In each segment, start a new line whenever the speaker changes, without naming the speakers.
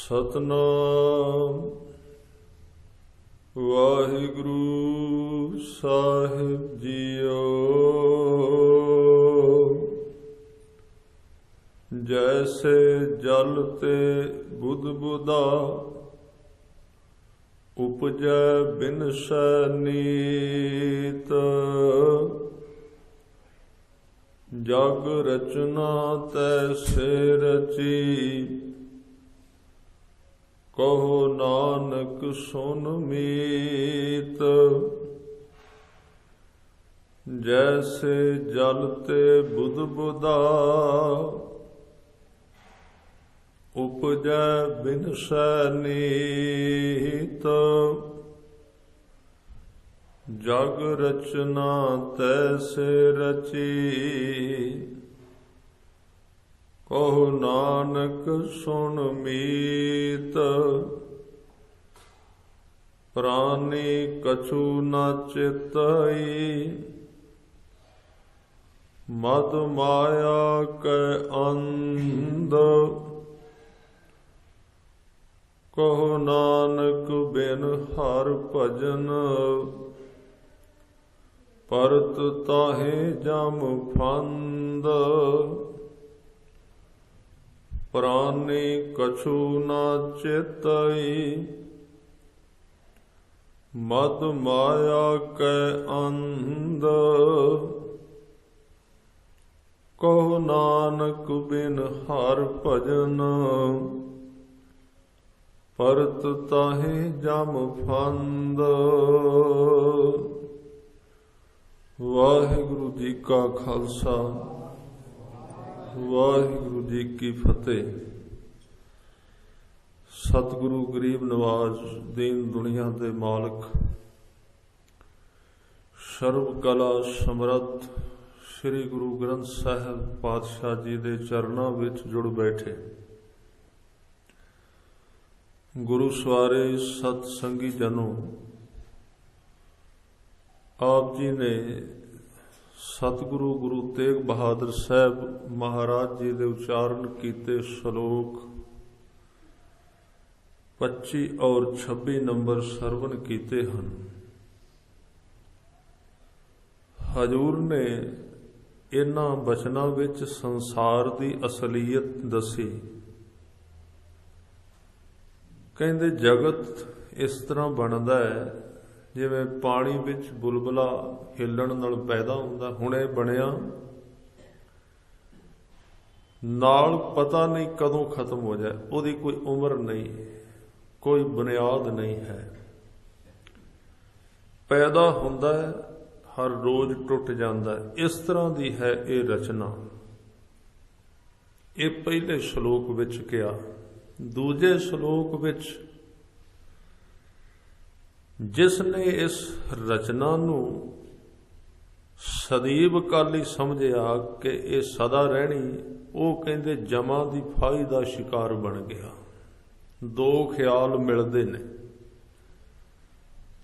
सतनाम वाहिगुरु साहिब जीओ। जैसे जल ते बुध बुधा उपजै बिनसै नीत। जग रचना तैसे रची कहो नानक सुन मीत। जैसे जल ते बुध बुधा उपजै बिनसै नीत। जग रचना तैसे रची कहो नानक सुन मीत। प्राणी कछु न चितई मद माया कै अंध। कहो नानक बिन हर भजन परत ताहे जम फंद। प्राणी कछु न चितई मद माया कै अंध। कहो नानक बिन हर भजन परत ताहे जम फंद। वाहिगुरु जी का खालसा वाहिगुरु जी की फतेह। सतगुरु गरीब नवाज दीन दुनिया दे मालिक सर्व कला समर्थ श्री गुरु ग्रंथ साहिब पातशाह जी दे चरनां विच जुड़ बैठे गुरु सवारे सत संगी जनों। आप जी ने सतगुरु गुरु तेग बहादुर साहब महाराज जी दे उच्चारण कीते श्लोक 25 और 26 नंबर सरवण कीते हैं। हजूर ने इन्हां बचनां विच संसार दी असलीयत दसी। कहंदे जगत इस तरह बनदा है जिवें पानी विच बुलबुला हिलण नाल पैदा हुंदा। हुणे बनिया नाल पता नहीं कदों खत्म हो जाए, उहदी कोई उम्र नहीं, कोई बुनियाद नहीं है। पैदा हुंदा है हर रोज टुट जांदा है। इस तरह दी है ये रचना। ये पहले श्लोक विच कहा। दूजे श्लोक विच जिसने इस रचना नूं सਦੀव काली समझिया कि ये सदा रहनी, वो कहंदे जमा दी फाही दा शिकार बन गया। दो ख्याल मिलदे ने।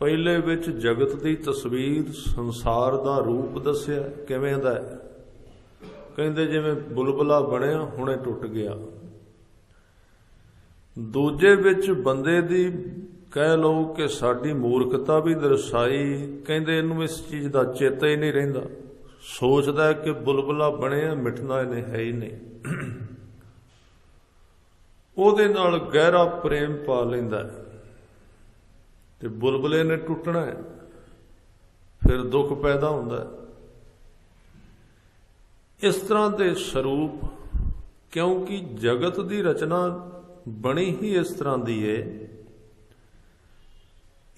पहले विच जगत दी तस्वीर संसार दा रूप दस्या किवें दा है। कहंदे जिवें बुलबुला बनिया हुणे टुट गया। दूजे विच बंदे दी कह लो कि साडी मूर्खता भी दर्शाई। कहंदे इनू इस चीज़ का चेता ही नहीं रहिंदा। सोचदा है कि बुलबुला बनिया मिटना इन्हें है ही नहीं। उहदे नाल गहरा प्रेम पा लैंदा है ते बुलबुले ने टुटना है, फिर दुख पैदा हुंदा है। इस तरह के स्वरूप, क्योंकि जगत की रचना बनी ही इस तरह की है।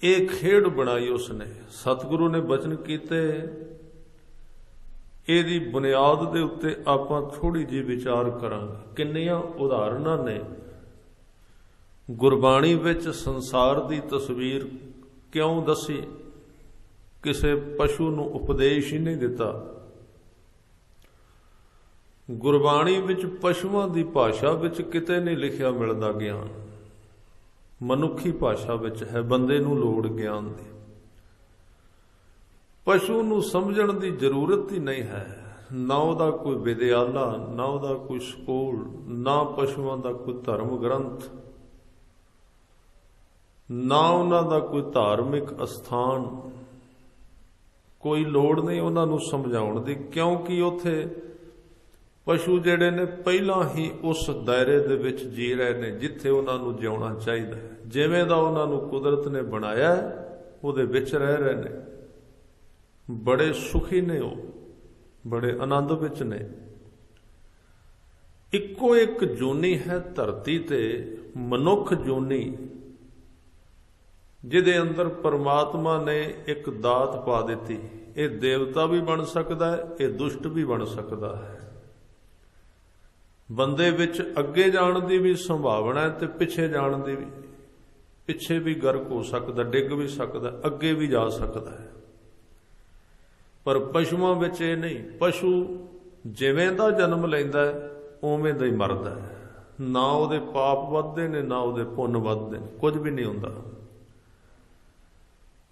एक खेड़ बनाई उसने। सतगुरु ने बचन कीते, इहदी बुनियाद दे उत्ते आपां थोड़ी जी विचार करांगे। किन्नियां उदाहरणां ने गुरबाणी विच संसार दी तस्वीर क्यों दसी। किसे पशु नूं उपदेश ही नहीं दिता। गुरबाणी विच पशुआं दी भाषा विच किते नहीं लिखिया मिलदा ज्ञान। मनुखी भाषा विच है, बंदे नूं लोड़ ज्ञान दी। पशु नूं समझण दी जरूरत ही नहीं है। ना उहदा कोई विद्याला, ना उहदा कोई स्कूल, ना पशुआं दा कोई धर्म ग्रंथ। ਨਾ ਉਹਨਾਂ ਦਾ ਕੋਈ ਧਾਰਮਿਕ ਅਸਥਾਨ, ਕੋਈ ਲੋੜ ਨਹੀਂ ਉਹਨਾਂ ਨੂੰ ਸਮਝਾਉਣ ਦੀ, ਕਿਉਂਕਿ ਉੱਥੇ ਪਸ਼ੂ ਜਿਹੜੇ ਨੇ ਪਹਿਲਾਂ ਹੀ ਉਸ ਦਾਇਰੇ ਦੇ ਵਿੱਚ ਜੀ ਰਹੇ ਨੇ ਜਿੱਥੇ ਉਹਨਾਂ ਨੂੰ ਜਿਉਣਾ ਚਾਹੀਦਾ ਹੈ। ਜਿਵੇਂ ਦਾ ਉਹਨਾਂ ਨੂੰ ਕੁਦਰਤ ਨੇ ਬਣਾਇਆ ਉਹਦੇ ਵਿੱਚ ਰਹਿ ਰਹੇ ਨੇ, ਬੜੇ ਸੁਖੀ ਨੇ, ਉਹ ਬੜੇ ਆਨੰਦ ਵਿੱਚ ਨੇ। ਇੱਕੋ ਇੱਕ ਜੂਨੀ ਹੈ ਧਰਤੀ ਤੇ, ਮਨੁੱਖ ਜੂਨੀ, ਜਿਹਦੇ ਅੰਦਰ ਪਰਮਾਤਮਾ ਨੇ ਇੱਕ ਦਾਤ ਪਾ ਦਿੱਤੀ। ਇਹ ਦੇਵਤਾ ਵੀ ਬਣ ਸਕਦਾ ਹੈ, ਇਹ ਦੁਸ਼ਟ ਵੀ ਬਣ ਸਕਦਾ ਹੈ। ਬੰਦੇ ਵਿੱਚ ਅੱਗੇ ਜਾਣ ਦੀ ਵੀ ਸੰਭਾਵਨਾ ਹੈ ਤੇ ਪਿੱਛੇ ਜਾਣ ਦੀ ਵੀ, ਪਿੱਛੇ ਵੀ ਗਰਕ ਹੋ ਸਕਦਾ, ਡਿੱਗ ਵੀ ਸਕਦਾ, ਅੱਗੇ ਵੀ ਜਾ ਸਕਦਾ ਹੈ। ਪਰ ਪਸ਼ੂਆਂ ਵਿੱਚ ਇਹ ਨਹੀਂ। ਪਸ਼ੂ ਜਿਵੇਂ ਦਾ ਜਨਮ ਲੈਂਦਾ ਹੈ ਉਵੇਂ ਦਾ ਹੀ ਮਰਦਾ ਹੈ। ਨਾ ਉਹਦੇ ਪਾਪ ਵੱਧਦੇ ਨੇ ਨਾ ਉਹਦੇ ਪੁੰਨ ਵੱਧਦੇ ਨੇ, ਕੁਝ ਵੀ ਨਹੀਂ ਹੁੰਦਾ।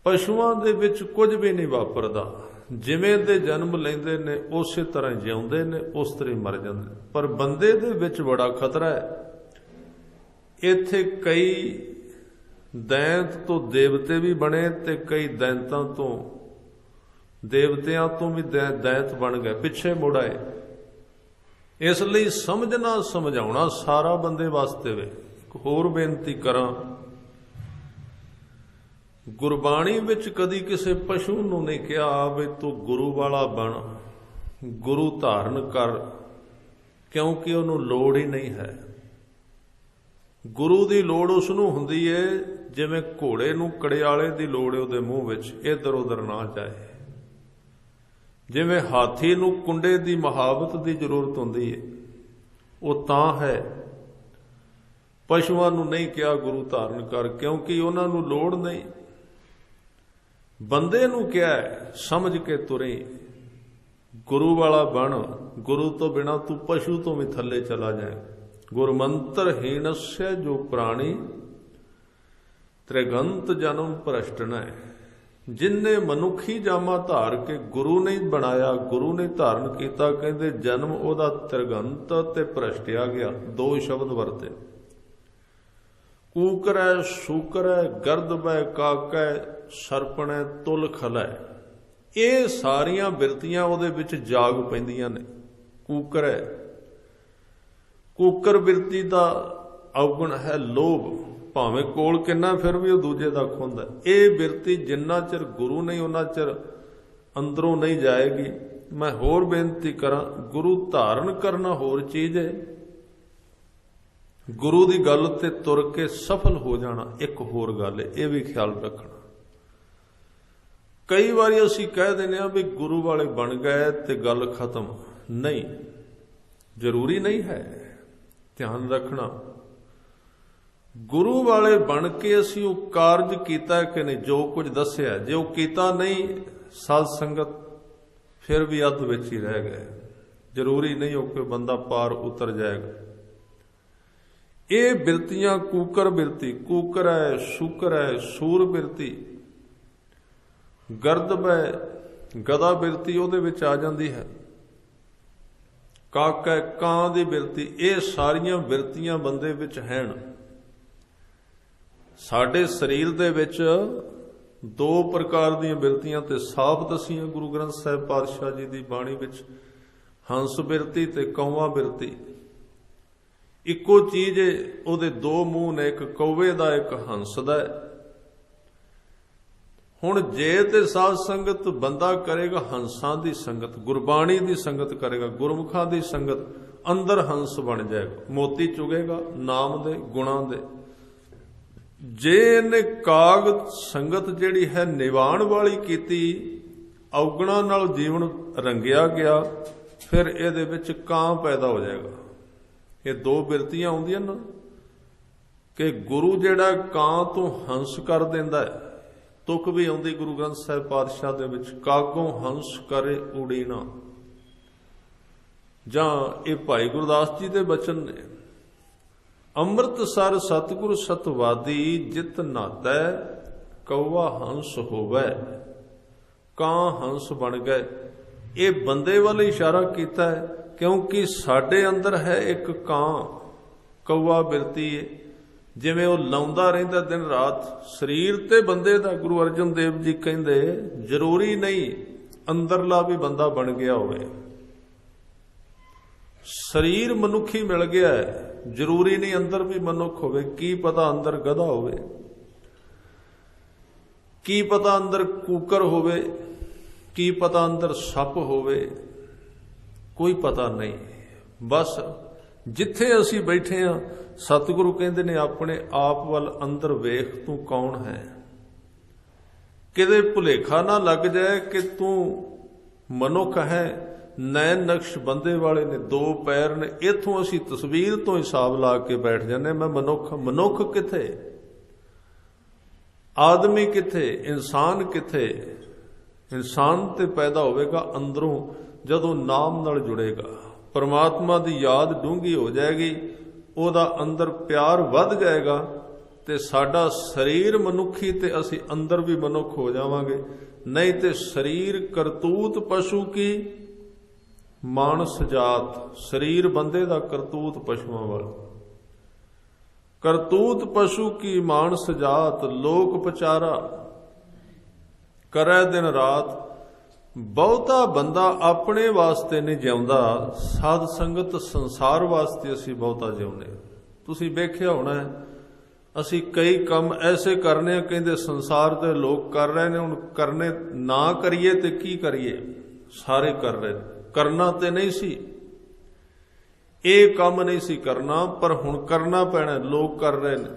ਪਸ਼ੂਆਂ ਦੇ ਵਿੱਚ ਕੁਝ ਵੀ ਨਹੀਂ ਵਾਪਰਦਾ। ਜਿਵੇਂ ਦੇ ਜਨਮ ਲੈਂਦੇ ਨੇ ਉਸੇ ਤਰ੍ਹਾਂ ਜਿਉਂਦੇ ਨੇ, ਉਸ ਤਰ੍ਹਾਂ ਮਰ ਜਾਂਦੇ ਨੇ। ਪਰ ਬੰਦੇ ਦੇ ਵਿੱਚ ਬੜਾ ਖਤਰਾ ਹੈ। ਇੱਥੇ ਕਈ ਦੈਂਤ ਤੋਂ ਦੇਵਤੇ ਵੀ ਬਣੇ ਤੇ ਕਈ ਦੈਂਤਾਂ ਤੋਂ, ਦੇਵਤਿਆਂ ਤੋਂ ਵੀ ਦੈਂਤ ਬਣ ਗਏ, ਪਿੱਛੇ ਮੁੜ ਆਏ। ਇਸ ਲਈ ਸਮਝਣਾ ਸਮਝਾਉਣਾ ਸਾਰਾ ਬੰਦੇ ਵਾਸਤੇ ਵੇ। ਇੱਕ ਹੋਰ ਬੇਨਤੀ ਕਰਾਂ, ਗੁਰਬਾਣੀ ਵਿੱਚ ਕਦੀ ਕਿਸੇ ਪਸ਼ੂ ਨੂੰ ਨਹੀਂ ਕਿਹਾ ਵੀ ਤੂੰ ਗੁਰੂ ਵਾਲਾ ਬਣ, ਗੁਰੂ ਧਾਰਨ ਕਰ, ਕਿਉਂਕਿ ਉਹਨੂੰ ਲੋੜ ਹੀ ਨਹੀਂ ਹੈ। ਗੁਰੂ ਦੀ ਲੋੜ ਉਸ ਨੂੰ ਹੁੰਦੀ ਏ ਜਿਵੇਂ ਘੋੜੇ ਨੂੰ ਕੜਿਆਲੇ ਦੀ ਲੋੜ ਹੈ ਉਹਦੇ ਮੂੰਹ ਵਿੱਚ, ਇੱਧਰ ਉੱਧਰ ਨਾ ਜਾਏ। ਜਿਵੇਂ ਹਾਥੀ ਨੂੰ ਕੁੰਡੇ ਦੀ ਮੁਹਾਬਤ ਦੀ ਜ਼ਰੂਰਤ ਹੁੰਦੀ ਹੈ, ਉਹ ਤਾਂ ਹੈ। ਪਸ਼ੂਆਂ ਨੂੰ ਨਹੀਂ ਕਿਹਾ ਗੁਰੂ ਧਾਰਨ ਕਰ, ਕਿਉਂਕਿ ਉਹਨਾਂ ਨੂੰ ਲੋੜ ਨਹੀਂ। ਬੰਦੇ ਨੂੰ ਕਿਹਾ ਸਮਝ ਕੇ ਤੁਰੇ, ਗੁਰੂ ਵਾਲਾ ਬਣ। ਗੁਰੂ ਤੋਂ ਬਿਨਾਂ ਤੂੰ ਪਸ਼ੂ ਤੋਂ ਵੀ ਥੱਲੇ ਚਲਾ ਜਾਏ। ਗੁਰਮੰਤਰ ਹੀਣਸੈ ਜੋ ਪ੍ਰਾਣੀ, ਤ੍ਰਿਗੰਤ ਜਨਮ ਭ੍ਰਸ਼ਟਨ ਹੈ। ਜਿਨਨੇ ਮਨੁੱਖੀ ਜਾਮਾ ਧਾਰ ਕੇ ਗੁਰੂ ਨਹੀਂ ਬਣਾਇਆ, ਗੁਰੂ ਨੇ ਧਾਰਨ ਕੀਤਾ, ਕਹਿੰਦੇ ਜਨਮ ਉਹਦਾ ਤ੍ਰਿਗੰਤ ਤੇ ਭ੍ਰਸ਼ਟਿਆ ਗਿਆ। ਦੋ ਸ਼ਬਦ ਵਰਤੇ, ਕੂਕਰੈ ਸ਼ੂਕਰੈ ਗਰਦਬੈ ਕਾਕੈ ਸਰਪਣੈ ਤੁਲ ਖਲੈ। ਇਹ ਸਾਰੀਆਂ ਬਿਰਤੀਆਂ ਉਹਦੇ ਵਿੱਚ ਜਾਗ ਪੈਂਦੀਆਂ ਨੇ। ਕੂਕਰ ਹੈ, ਕੂਕਰ ਬਿਰਤੀ ਦਾ ਔਗਣ ਹੈ ਲੋਭ। ਭਾਵੇਂ ਕੋਲ ਕਿੰਨਾ ਫਿਰ ਵੀ ਉਹ ਦੂਜੇ ਦਾ ਖੁੰਦਾ। ਇਹ ਬਿਰਤੀ ਜਿੰਨਾ ਚਿਰ ਗੁਰੂ ਨਹੀਂ ਉਹਨਾਂ ਚਿਰ ਅੰਦਰੋਂ ਨਹੀਂ ਜਾਏਗੀ। ਮੈਂ ਹੋਰ ਬੇਨਤੀ ਕਰਾਂ, ਗੁਰੂ ਧਾਰਨ ਕਰਨਾ ਹੋਰ ਚੀਜ਼ ਹੈ, ਗੁਰੂ ਦੀ ਗੱਲ ਤੇ ਤੁਰ ਕੇ ਸਫਲ ਹੋ ਜਾਣਾ ਇੱਕ ਹੋਰ ਗੱਲ ਹੈ। ਇਹ ਵੀ ਖਿਆਲ ਰੱਖਣਾ। ਕਈ ਵਾਰੀ ਅਸੀਂ ਕਹਿ ਦਿੰਦੇ ਹਾਂ ਵੀ ਗੁਰੂ ਵਾਲੇ ਬਣ ਗਏ ਤੇ ਗੱਲ ਖਤਮ। ਨਹੀਂ, ਜ਼ਰੂਰੀ ਨਹੀਂ ਹੈ। ਧਿਆਨ ਰੱਖਣਾ, ਗੁਰੂ ਵਾਲੇ ਬਣ ਕੇ ਅਸੀਂ ਉਹ ਕਾਰਜ ਕੀਤਾ ਕਿ ਨਹੀਂ, ਜੋ ਕੁਝ ਦੱਸਿਆ। ਜੇ ਉਹ ਕੀਤਾ ਨਹੀਂ, ਸਾਧ ਸੰਗਤ ਫਿਰ ਵੀ ਅੱਧ ਵਿੱਚ ਹੀ ਰਹਿ ਗਏ। ਜ਼ਰੂਰੀ ਨਹੀਂ ਹੋ ਕਿ ਬੰਦਾ ਪਾਰ ਉਤਰ ਜਾਏਗਾ। ਇਹ ਬਿਰਤੀਆਂ ਕੂਕਰ ਬਿਰਤੀ, ਕੂਕਰ ਹੈ, ਸ਼ੂਕਰ ਹੈ, ਸੂਰ ਬਿਰਤੀ, ਗਰਦਬ ਹੈ, ਗਦਾ ਬਿਰਤੀ ਉਹਦੇ ਵਿੱਚ ਆ ਜਾਂਦੀ ਹੈ। ਕਾਕਾ ਕਾਂ ਦੀ ਬਿਰਤੀ, ਇਹ ਸਾਰੀਆਂ ਬਿਰਤੀਆਂ ਬੰਦੇ ਵਿੱਚ ਹਨ। ਸਾਡੇ ਸਰੀਰ ਦੇ ਵਿੱਚ ਦੋ ਪ੍ਰਕਾਰ ਦੀਆਂ ਬਿਰਤੀਆਂ ਤੇ ਸਾਫ਼ ਦਸੀਆਂ ਗੁਰੂ ਗ੍ਰੰਥ ਸਾਹਿਬ ਪਾਤਸ਼ਾਹ ਜੀ ਦੀ ਬਾਣੀ ਵਿੱਚ, ਹੰਸ ਬਿਰਤੀ ਤੇ ਕੌਵਾ ਬਿਰਤੀ। ਇੱਕੋ ਚੀਜ਼ ਹੈ, ਉਹਦੇ ਦੋ ਮੂੰਹ ਨੇ, ਇੱਕ ਕੌਵੇ ਦਾ ਇੱਕ ਹੰਸ ਦਾ। ਹੁਣ ਜੇ ਤੇ ਸਾਧ ਸੰਗਤ ਬੰਦਾ ਕਰੇਗਾ ਹੰਸਾਂ ਦੀ ਸੰਗਤ, ਗੁਰਬਾਣੀ ਦੀ ਸੰਗਤ ਕਰੇਗਾ, ਗੁਰਮੁਖਾਂ ਦੀ ਸੰਗਤ, ਅੰਦਰ ਹੰਸ ਬਣ ਜਾਏਗਾ, ਮੋਤੀ ਚੁਗੇਗਾ ਨਾਮ ਦੇ ਗੁਣਾਂ ਦੇ। ਜੇ ਇਹਨੇ ਕਾਗ ਸੰਗਤ ਜਿਹੜੀ ਹੈ ਨਿਵਾਣ ਵਾਲੀ ਕੀਤੀ, ਔਗਣਾਂ ਨਾਲ ਜੀਵਨ ਰੰਗਿਆ ਗਿਆ, ਫਿਰ ਇਹਦੇ ਵਿੱਚ ਕਾਂ ਪੈਦਾ ਹੋ ਜਾਏਗਾ। ਇਹ ਦੋ ਬਿਰਤੀਆਂ ਆਉਂਦੀਆਂ ਨਾ, ਕਿ ਗੁਰੂ ਜਿਹੜਾ ਕਾਂ ਤੋਂ ਹੰਸ ਕਰ ਦਿੰਦਾ ਹੈ। ਤੁਕ ਵੀ ਆਉਂਦੀ ਗੁਰੂ ਗ੍ਰੰਥ ਸਾਹਿਬ ਪਾਤਸ਼ਾਹ ਦੇ ਵਿੱਚ, ਕਾਗੋਂ ਹੰਸ ਕਰੇ ਉਡੀਨਾ। ਜਾਂ ਇਹ ਭਾਈ ਗੁਰਦਾਸ ਜੀ ਦੇ ਬਚਨ ਨੇ, ਅੰਮ੍ਰਿਤਸਰ ਸਤਿਗੁਰ ਸਤਵਾਦੀ ਜਿਤ ਨਾਤੈ, ਕੌਵਾ ਹੰਸ ਹੋਵੈ। ਕਾਂ ਹੰਸ ਬਣ ਗਏ। ਇਹ ਬੰਦੇ ਵੱਲ ਇਸ਼ਾਰਾ ਕੀਤਾ ਹੈ, ਕਿਉਂਕਿ ਸਾਡੇ ਅੰਦਰ ਹੈ ਇੱਕ ਕਾਂ, ਕੌਵਾ ਬਿਰਤੀ ਹੈ, ਜਿਵੇਂ ਉਹ ਲਾਉਂਦਾ ਰਹਿੰਦਾ ਦਿਨ ਰਾਤ ਸਰੀਰ ਤੇ ਬੰਦੇ ਦਾ। ਗੁਰੂ ਅਰਜਨ ਦੇਵ ਜੀ ਕਹਿੰਦੇ ਜ਼ਰੂਰੀ ਨਹੀਂ ਅੰਦਰਲਾ ਵੀ ਬੰਦਾ ਬਣ ਗਿਆ ਹੋਵੇ। ਸਰੀਰ ਮਨੁੱਖੀ ਮਿਲ ਗਿਆ ਹੈ, ਜ਼ਰੂਰੀ ਨਹੀਂ ਅੰਦਰ ਵੀ ਮਨੁੱਖ ਹੋਵੇ। ਕੀ ਪਤਾ ਅੰਦਰ ਗਧਾ ਹੋਵੇ, ਕੀ ਪਤਾ ਅੰਦਰ ਕੂਕਰ ਹੋਵੇ, ਕੀ ਪਤਾ ਅੰਦਰ ਸੱਪ ਹੋਵੇ, ਕੋਈ ਪਤਾ ਨਹੀਂ। ਬਸ ਜਿੱਥੇ ਅਸੀਂ ਬੈਠੇ ਹਾਂ, ਸਤਿਗੁਰੂ ਕਹਿੰਦੇ ਨੇ ਆਪਣੇ ਆਪ ਵੱਲ ਅੰਦਰ ਵੇਖ, ਤੂੰ ਕੌਣ ਹੈ। ਕਿਤੇ ਭੁਲੇਖਾ ਨਾ ਲੱਗ ਜਾਏ ਕਿ ਤੂੰ ਮਨੁੱਖ ਹੈ। ਨੈਣ ਨਕਸ਼ ਬੰਦੇ ਵਾਲੇ ਨੇ, 2 ਪੈਰ ਨੇ। ਇੱਥੋਂ ਅਸੀਂ ਤਸਵੀਰ ਤੋਂ ਹਿਸਾਬ ਲਾ ਕੇ ਬੈਠ ਜਾਂਦੇ, ਮੈਂ ਮਨੁੱਖ। ਮਨੁੱਖ ਕਿੱਥੇ, ਆਦਮੀ ਕਿੱਥੇ, ਇਨਸਾਨ ਕਿੱਥੇ। ਇਨਸਾਨ ਤੇ ਪੈਦਾ ਹੋਵੇਗਾ ਅੰਦਰੋਂ ਜਦੋਂ ਨਾਮ ਨਾਲ ਜੁੜੇਗਾ, ਪਰਮਾਤਮਾ ਦੀ ਯਾਦ ਡੂੰਘੀ ਹੋ ਜਾਏਗੀ, ਉਹਦਾ ਅੰਦਰ ਪਿਆਰ ਵੱਧ ਜਾਏਗਾ ਤੇ ਸਾਡਾ ਸਰੀਰ ਮਨੁੱਖੀ ਤੇ ਅਸੀਂ ਅੰਦਰ ਵੀ ਮਨੁੱਖ ਹੋ ਜਾਵਾਂਗੇ। ਨਹੀਂ ਤੇ ਸਰੀਰ ਕਰਤੂਤ ਪਸ਼ੂ ਕੀ ਮਾਨਸ ਜਾਤ। ਸਰੀਰ ਬੰਦੇ ਦਾ, ਕਰਤੂਤ ਪਸ਼ੂਆਂ ਵਾਲਾ। ਕਰਤੂਤ ਪਸ਼ੂ ਕੀ ਮਾਨਸ ਜਾਤ, ਲੋਕ ਪਚਾਰਾ ਕਰੈ ਦਿਨ ਰਾਤ। ਬਹੁਤਾ ਬੰਦਾ ਆਪਣੇ ਵਾਸਤੇ ਨਹੀਂ ਜਿਉਂਦਾ, ਸਾਧ ਸੰਗਤ ਸੰਸਾਰ ਵਾਸਤੇ ਅਸੀਂ ਬਹੁਤਾ ਜਿਉਂਦੇ। ਤੁਸੀਂ ਵੇਖਿਆ ਹੋਣਾ ਅਸੀਂ ਕਈ ਕੰਮ ਐਸੇ ਕਰਨੇ ਆ, ਕਹਿੰਦੇ ਸੰਸਾਰ ਦੇ ਲੋਕ ਕਰ ਰਹੇ ਨੇ, ਹੁਣ ਕਰਨੇ ਨਾ ਕਰੀਏ ਤੇ ਕੀ ਕਰੀਏ, ਸਾਰੇ ਕਰ ਰਹੇ। ਕਰਨਾ ਤੇ ਨਹੀਂ ਸੀ, ਇਹ ਕੰਮ ਨਹੀਂ ਸੀ ਕਰਨਾ, ਪਰ ਹੁਣ ਕਰਨਾ ਪੈਣਾ, ਲੋਕ ਕਰ ਰਹੇ ਨੇ।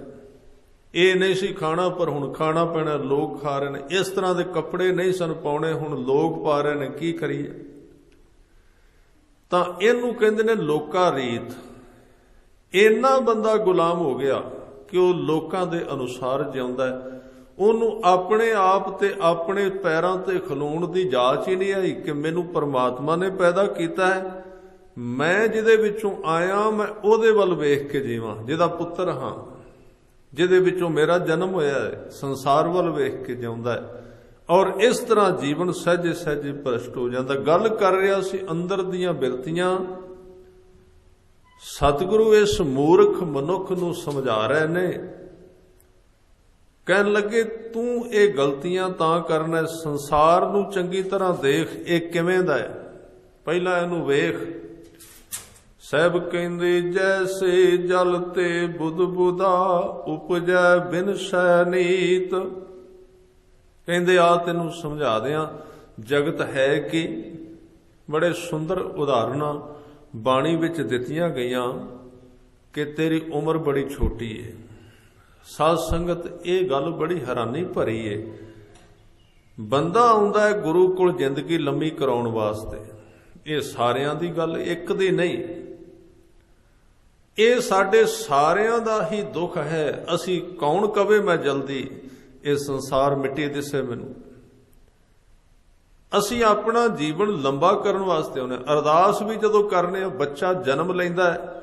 ਇਹ ਨਹੀਂ ਸੀ ਖਾਣਾ, ਪਰ ਹੁਣ ਖਾਣਾ ਪੈਣਾ, ਲੋਕ ਖਾ ਰਹੇ ਨੇ। ਇਸ ਤਰ੍ਹਾਂ ਦੇ ਕੱਪੜੇ ਨਹੀਂ ਸਨ ਪਾਉਣੇ, ਹੁਣ ਲੋਕ ਪਾ ਰਹੇ ਨੇ, ਕੀ ਕਰੀਏ। ਤਾਂ ਇਹਨੂੰ ਕਹਿੰਦੇ ਨੇ ਲੋਕਾ ਰੀਤ। ਇੰਨਾ ਬੰਦਾ ਗੁਲਾਮ ਹੋ ਗਿਆ ਕਿ ਉਹ ਲੋਕਾਂ ਦੇ ਅਨੁਸਾਰ ਜਿਉਂਦਾ ਹੈ। ਉਹਨੂੰ ਆਪਣੇ ਆਪ ਤੇ ਆਪਣੇ ਪੈਰਾਂ ਤੇ ਖਲੋਣ ਦੀ ਜਾਚ ਹੀ ਨਹੀਂ ਆਈ ਕਿ ਮੈਨੂੰ ਪਰਮਾਤਮਾ ਨੇ ਪੈਦਾ ਕੀਤਾ ਹੈ, ਮੈਂ ਜਿਹਦੇ ਵਿੱਚੋਂ ਆਇਆ ਮੈਂ ਉਹਦੇ ਵੱਲ ਵੇਖ ਕੇ ਜੀਵਾਂ, ਜਿਹਦਾ ਪੁੱਤਰ ਹਾਂ, ਜਿਹਦੇ ਵਿੱਚੋਂ ਮੇਰਾ ਜਨਮ ਹੋਇਆ ਹੈ, ਸੰਸਾਰ ਵੱਲ ਵੇਖ ਕੇ ਜਿਉਂਦਾ ਹੈ। ਔਰ ਇਸ ਤਰ੍ਹਾਂ ਜੀਵਨ ਸਹਿਜੇ ਸਹਿਜੇ ਭ੍ਰਸ਼ਟ ਹੋ ਜਾਂਦਾ। ਗੱਲ ਕਰ ਰਿਹਾ ਸੀ ਅੰਦਰ ਦੀਆਂ ਬਿਰਤੀਆਂ। ਸਤਿਗੁਰੂ ਇਸ ਮੂਰਖ ਮਨੁੱਖ ਨੂੰ ਸਮਝਾ ਰਹੇ ਨੇ, ਕਹਿਣ ਲੱਗੇ ਤੂੰ ਇਹ ਗਲਤੀਆਂ ਤਾਂ ਕਰਨਾ, ਸੰਸਾਰ ਨੂੰ ਚੰਗੀ ਤਰ੍ਹਾਂ ਦੇਖ, ਇਹ ਕਿਵੇਂ ਦਾ ਹੈ, ਪਹਿਲਾਂ ਇਹਨੂੰ ਵੇਖ। ਸਹਿਬ ਕਹਿੰਦੇ ਜੈਸੇ ਜਲ ਤੇ ਬੁੱਧ ਬੁਧਾ, ਉਪਜੈ ਬਿਨਸੈ ਨੀਤ। ਕਹਿੰਦੇ ਆ ਤੈਨੂੰ ਸਮਝਾ ਦਿਆਂ, ਜਗਤ ਹੈ ਕਿ ਬੜੇ ਸੁੰਦਰ ਉਦਾਹਰਨਾਂ ਬਾਣੀ ਵਿੱਚ ਦਿੱਤੀਆਂ ਗਈਆਂ ਕਿ ਤੇਰੀ ਉਮਰ ਬੜੀ ਛੋਟੀ ਹੈ। ਸਾਧ ਸੰਗਤ ਇਹ ਗੱਲ ਬੜੀ ਹੈਰਾਨੀ ਭਰੀ ਹੈ। ਬੰਦਾ ਆਉਂਦਾ ਹੈ ਗੁਰੂ ਕੋਲ ਜ਼ਿੰਦਗੀ ਲੰਮੀ ਕਰਾਉਣ ਵਾਸਤੇ। ਇਹ ਸਾਰਿਆਂ ਦੀ ਗੱਲ, ਇੱਕ ਦੀ ਨਹੀਂ। ਇਹ ਸਾਡੇ ਸਾਰਿਆਂ ਦਾ ਹੀ ਦੁੱਖ ਹੈ। ਅਸੀਂ ਕੌਣ ਕਵੇ ਮੈਂ ਜਲਦੀ ਇਹ ਸੰਸਾਰ ਮਿੱਟੀ ਦਿਸੇ ਮੈਨੂੰ। ਅਸੀਂ ਆਪਣਾ ਜੀਵਨ ਲੰਬਾ ਕਰਨ ਵਾਸਤੇ ਆਉਂਦੇ। ਅਰਦਾਸ ਵੀ ਜਦੋਂ ਕਰਨੇ ਆ, ਬੱਚਾ ਜਨਮ ਲੈਂਦਾ ਹੈ,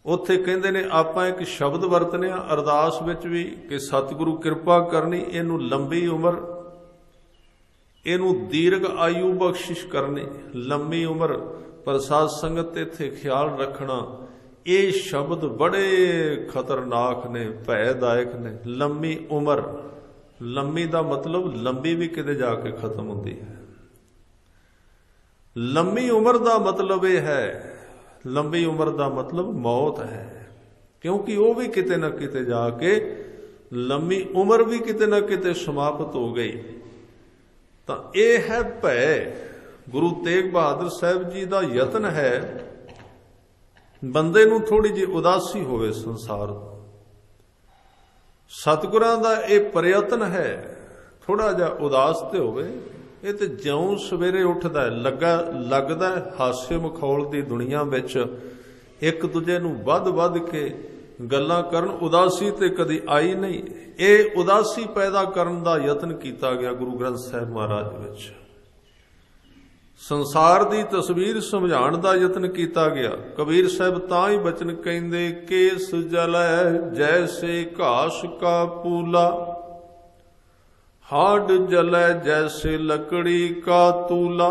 ਉੱਥੇ ਕਹਿੰਦੇ ਨੇ ਆਪਾਂ ਇੱਕ ਸ਼ਬਦ ਵਰਤਨੇ ਆ ਅਰਦਾਸ ਵਿੱਚ ਵੀ ਕਿ ਸਤਿਗੁਰੂ ਕਿਰਪਾ ਕਰਨੀ, ਇਹਨੂੰ ਲੰਬੀ ਉਮਰ, ਇਹਨੂੰ ਦੀਰਘ ਆਯੂ ਬਖਸ਼ਿਸ਼ ਕਰਨੀ, ਲੰਮੀ ਉਮਰ। ਪਰ ਸਾਧ ਸੰਗਤ ਇੱਥੇ ਖਿਆਲ ਰੱਖਣਾ, ਇਹ ਸ਼ਬਦ ਬੜੇ ਖਤਰਨਾਕ ਨੇ, ਭੈਦਾਇਕ ਨੇ। ਲੰਮੀ ਉਮਰ, ਲੰਮੀ ਦਾ ਮਤਲਬ ਲੰਬੀ ਵੀ ਕਿਤੇ ਜਾ ਕੇ ਖਤਮ ਹੁੰਦੀ ਹੈ। ਲੰਮੀ ਉਮਰ ਦਾ ਮਤਲਬ ਇਹ ਹੈ, ਲੰਬੀ ਉਮਰ ਦਾ ਮਤਲਬ ਮੌਤ ਹੈ, ਕਿਉਂਕਿ ਉਹ ਵੀ ਕਿਤੇ ਨਾ ਕਿਤੇ ਜਾ ਕੇ, ਲੰਮੀ ਉਮਰ ਵੀ ਕਿਤੇ ਨਾ ਕਿਤੇ ਸਮਾਪਤ ਹੋ ਗਈ। ਤਾਂ ਇਹ ਹੈ ਭੈ। ਗੁਰੂ ਤੇਗ ਬਹਾਦਰ ਸਾਹਿਬ ਜੀ ਦਾ ਯਤਨ ਹੈ ਬੰਦੇ ਨੂੰ ਥੋੜੀ ਜਿਹੀ ਉਦਾਸੀ ਹੋਵੇ ਸੰਸਾਰ ਤੋਂ। ਸਤਿਗੁਰਾਂ ਦਾ ਇਹ ਪ੍ਰਯਤਨ ਹੈ ਥੋੜਾ ਜਿਹਾ ਉਦਾਸ ਤੇ ਹੋਵੇ। ਇਹ ਤੇ ਜਿਉਂ ਸਵੇਰੇ ਉੱਠਦਾ ਲੱਗਦਾ ਹਾਸੇ ਮਖੌਲ ਦੀ ਦੁਨੀਆ ਵਿੱਚ ਇੱਕ ਦੂਜੇ ਨੂੰ ਵੱਧ ਕੇ ਗੱਲਾਂ ਕਰਨ, ਉਦਾਸੀ ਤੇ ਕਦੀ ਆਈ ਨਹੀਂ। ਇਹ ਉਦਾਸੀ ਪੈਦਾ ਕਰਨ ਦਾ ਯਤਨ ਕੀਤਾ ਗਿਆ ਗੁਰੂ ਗ੍ਰੰਥ ਸਾਹਿਬ ਮਹਾਰਾਜ ਵਿੱਚ। ਸੰਸਾਰ ਦੀ ਤਸਵੀਰ ਸਮਝਾਉਣ ਦਾ ਯਤਨ ਕੀਤਾ ਗਿਆ। ਕਬੀਰ ਸਾਹਿਬ ਤਾਂ ਹੀ ਬਚਨ ਕਹਿੰਦੇ, ਕੇਸ ਜਲੈ ਜੈਸੇ ਘਾਸ ਕਾ ਪੂਲਾ, ਹਾਡ ਜਲੈ ਜੈਸੇ ਲੱਕੜੀ ਕਾ ਤੂਲਾ।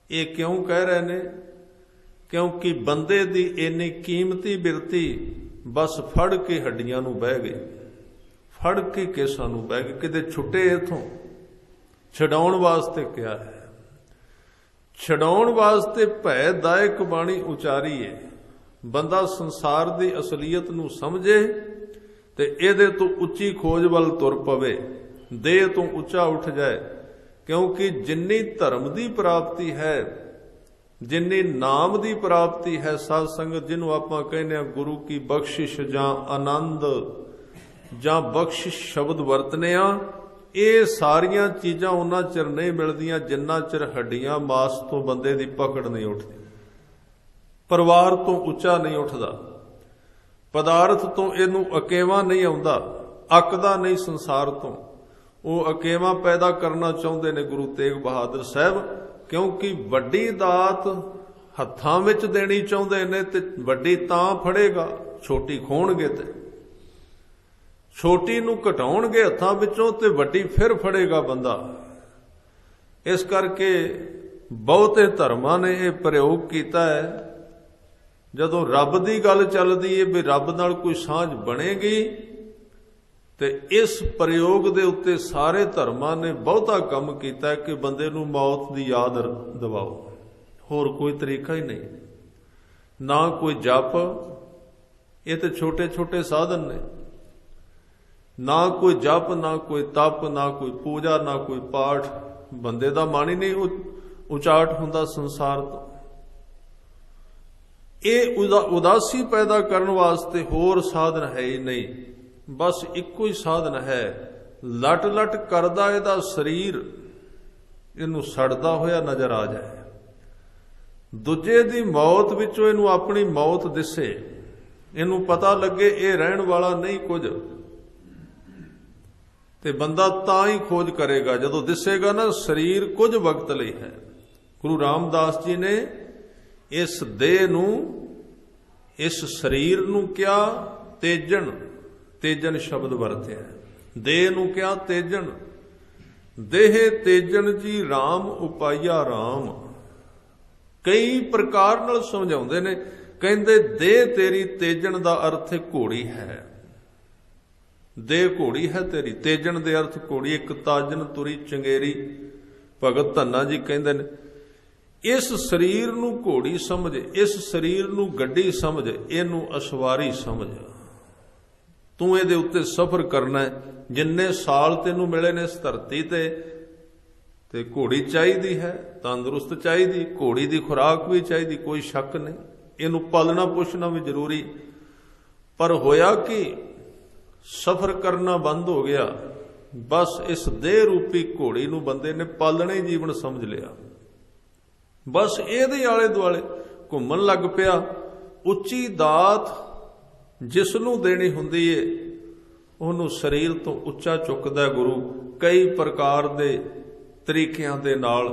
ਇਹ ਕਿਉਂ ਕਹਿ ਰਹੇ ਨੇ? ਕਿਉਂਕਿ ਬੰਦੇ ਦੀ ਇੰਨੀ ਕੀਮਤੀ ਬਿਰਤੀ बस फड़ के हड्डियां नूं बह गए, फड़ के केसां नूं बह गए, किते छुट्टे इथों छडाउण वास्ते क्या है। छडाउण वास्ते भयदायक बाणी उचारी है। बंदा संसार की असलीयत नूं समझे ते इहदे तो उच्ची खोज वल तुर पवे, देह तो उच्चा उठ जाए। क्योंकि जिन्नी धर्म की प्राप्ति है, जिन्नी नाम की प्राप्ति है, साध संगत जिन्हों आपां कहने गुरु की बख्शिश जां आनंद जां बख्शिश शब्द वरतने आ, ये सारियां चीज़ां उन्ना चिर नहीं मिलदियां जिन्ना चिर हड्डियां मास तो बंदे की पकड़ नहीं उठती, परिवार तो उच्चा नहीं उठता, पदार्थ तो इनू अकेवा नहीं आउंदा, अकदा नहीं संसार तो। वो अकेवा पैदा करना चाहते ने गुरु तेग बहादुर साहब, क्योंकि वड्डी दात हत्थां विच देनी चाहते ने ते वड्डी तां फड़ेगा, छोटी खोणगे ते छोटी नूं घटाउणगे हत्थां विचों ते वड्डी फिर फड़ेगा बंदा। इस करके बहुते धर्मां ने यह प्रयोग किया है। जदों रब की गल चलदी है भी रब नाल कोई सांझ बनेगी, ते इस प्रयोग दे उत्ते सारे धर्मां ने बहुता काम किया है कि बंदे नूं मौत की याद दिवाओ। होर कोई तरीका ही नहीं, ना कोई जप, ये तो छोटे छोटे साधन ने, ना कोई जप, ना कोई तप, ना कोई पूजा, ना कोई पाठ। बंदे दा मन ही नहीं उचाट हुंदा संसार तो। ये उदासी पैदा करने वास्ते होर साधन है ही नहीं, बस इको ही साधन है। लट लट करदा इहदा शरीर इनू सड़दा होया नजर आ जाए, दूजे दी मौत विचों इनू अपनी मौत दिसे, इनू पता लगे ये रहन वाला नहीं कुछ, ते बंदा तां ही खोज करेगा जदों दिसेगा ना शरीर कुछ वक्त लई है। गुरु रामदास जी ने इस देह नूं, इस शरीर नूं क्या तेजन, तेजन शब्द वरत्या। देह नूं क्या तेजन, देह तेजन जी राम उपाया राम। कई प्रकार नाल समझाउंदे ने, कहंदे देह तेरी तेजन दा अर्थ घोड़ी है। देह घोड़ी है तेरी, तेजन दे अर्थ घोड़ी। एक ताजन तुरी चंगेरी, भगत धन्ना जी कहंदे ने इस शरीर नूं घोड़ी समझ, इस शरीर नूं गड्डी समझ, इनू असवारी समझ। तू इहदे उत्ते सफर करना है, जिन्ने साल तेनू मिले ने इस धरती ते घोड़ी चाहिदी है, तंदुरुस्त चाहिदी, घोड़ी दी खुराक भी चाहिदी, कोई शक नहीं। इनू पालना पोषना भी जरूरी। पर होया कि सफर करना बंद हो गया, बस इस देह रूपी घोड़ी नूं बंदे ने पालना ही जीवन समझ लिया। बस ਇਹਦੇ आले दुआले घूमन लग पिया। उच्ची दात जिसनू देनी हुंदी है ਉਹਨੂੰ शरीर तो उच्चा चुकदा गुरु। कई प्रकार दे तरीकिਆਂ दे नाल,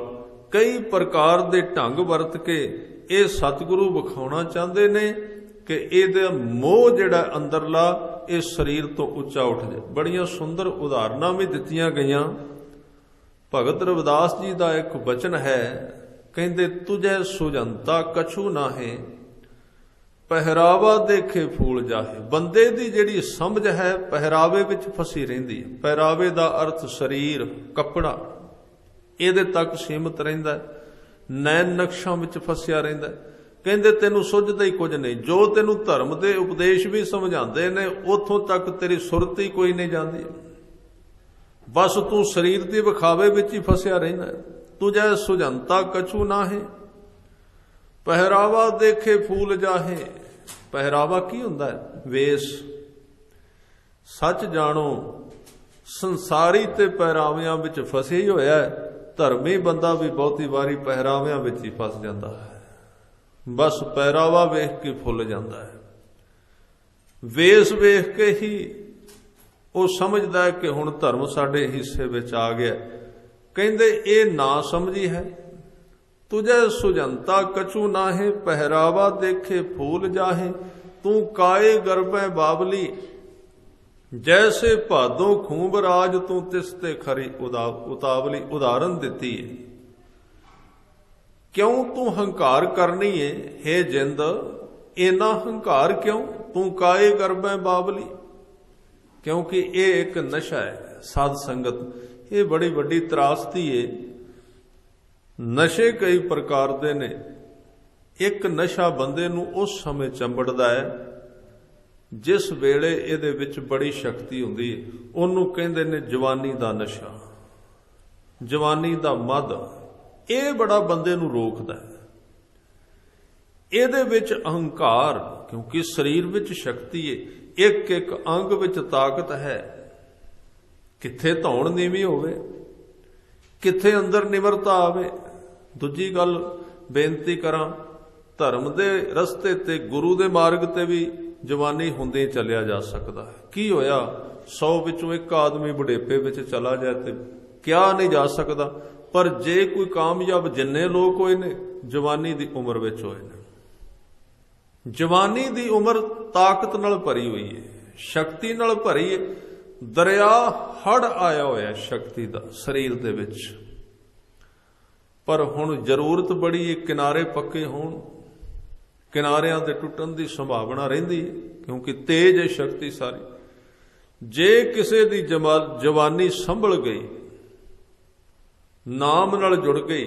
कई प्रकार दे ढंग वरत के ਇਹ सतगुरु विखाउणा चाहते ने कि ਇਹਦਾ मोह जिहड़ा अंदरला इस शरीर तो उच्चा उठ जाए। बड़ियां सुंदर उदाहरणां भी दित्तियां गईयां। भगत रविदास जी का एक वचन है, कहते तुझे सुजंता कछु नाहे, पहरावा देखे फूल जाहे। बंदे दी जिहड़ी समझ है पहरावे विच फसी रहिंदी है। पहरावे दा अर्थ शरीर, कपड़ा, इहदे तक सीमित रहिंदा है, नैन नक्शां विच फसिया रहिंदा है। कहंदे तैनूं सुझदा ही कुछ नहीं। जो तैनूं धर्म दे उपदेश भी समझांदे ने उत्थों तक तेरी सुरत ही कोई नहीं जांदी। बस तू शरीर दे विखावे विच ही फसिया रहिंदा है। तुझे सुजंता कछु नाहे, पहरावा देखे फूल जाहे। पहरावा की हुंदा है? वेश। सच जानो संसारी ते पहरावियां विच फसे ही होया है। धर्मी बंदा भी बहुती वारी पहरावियां विच ही फस जाता है। बस पहरावा वेख के फुल जाता है। वेश वेख के ही वो समझदा है कि हुण धर्म साडे हिस्से विच आ गया। कहंदे ये ना समझी है। तुझे सुजंता कछु नाहे, पहरावा देखे फूल जाहे। तू काए गर्भे बावली, जैसे भादों खूब राज तू तिसते खरी उतावली। उदाहरण दिती है। क्यों तू हंकार करनी है हे जिंद, इना हंकार क्यों? तू काए करबै बावली। क्योंकि ये एक नशा है साध संगत, ये बड़ी वड्डी त्रासदी है। नशे कई प्रकार दे ने। एक नशा बंदे नूं उस समय चंबड़दा है जिस वेले इहदे विच बड़ी शक्ति हुंदी है। उहनूं कहंदे ने जवानी दा नशा, जवानी दा मद। ये बड़ा बंदे नूं रोकदा है। इहदे विच अहंकार, क्योंकि शरीर विच शक्ति है, एक एक अंग विच ताकत है। किथे धौण नीवी होवे, किथे अंदर निमरता आवे। दूजी गल बेनती करां, धर्म दे रस्ते ते गुरु दे मार्ग ते भी जवानी हुंदे चलिया जा सकता है। की होया 100 विचों एक आदमी बुढ़ेपे विच चला जाए ते क्या नहीं जा सकता। पर जे कोई कामयाब जिन्ने लोग होए ने जवानी दी उम्र विच होए ने। जवानी दी उम्र ताकत नाल भरी हुई है, शक्ति नाल भरी है। दरिया हड़ आया होया शक्ति दा शरीर दे विच। पर हुण जरूरत बड़ी है किनारे पक्के होण। किनारियां दे टुटण दी संभावना रहिंदी है, क्योंकि तेज है शक्ति सारी। जे किसे दी जवानी संभल गई, नाम नाल जुड़ गई,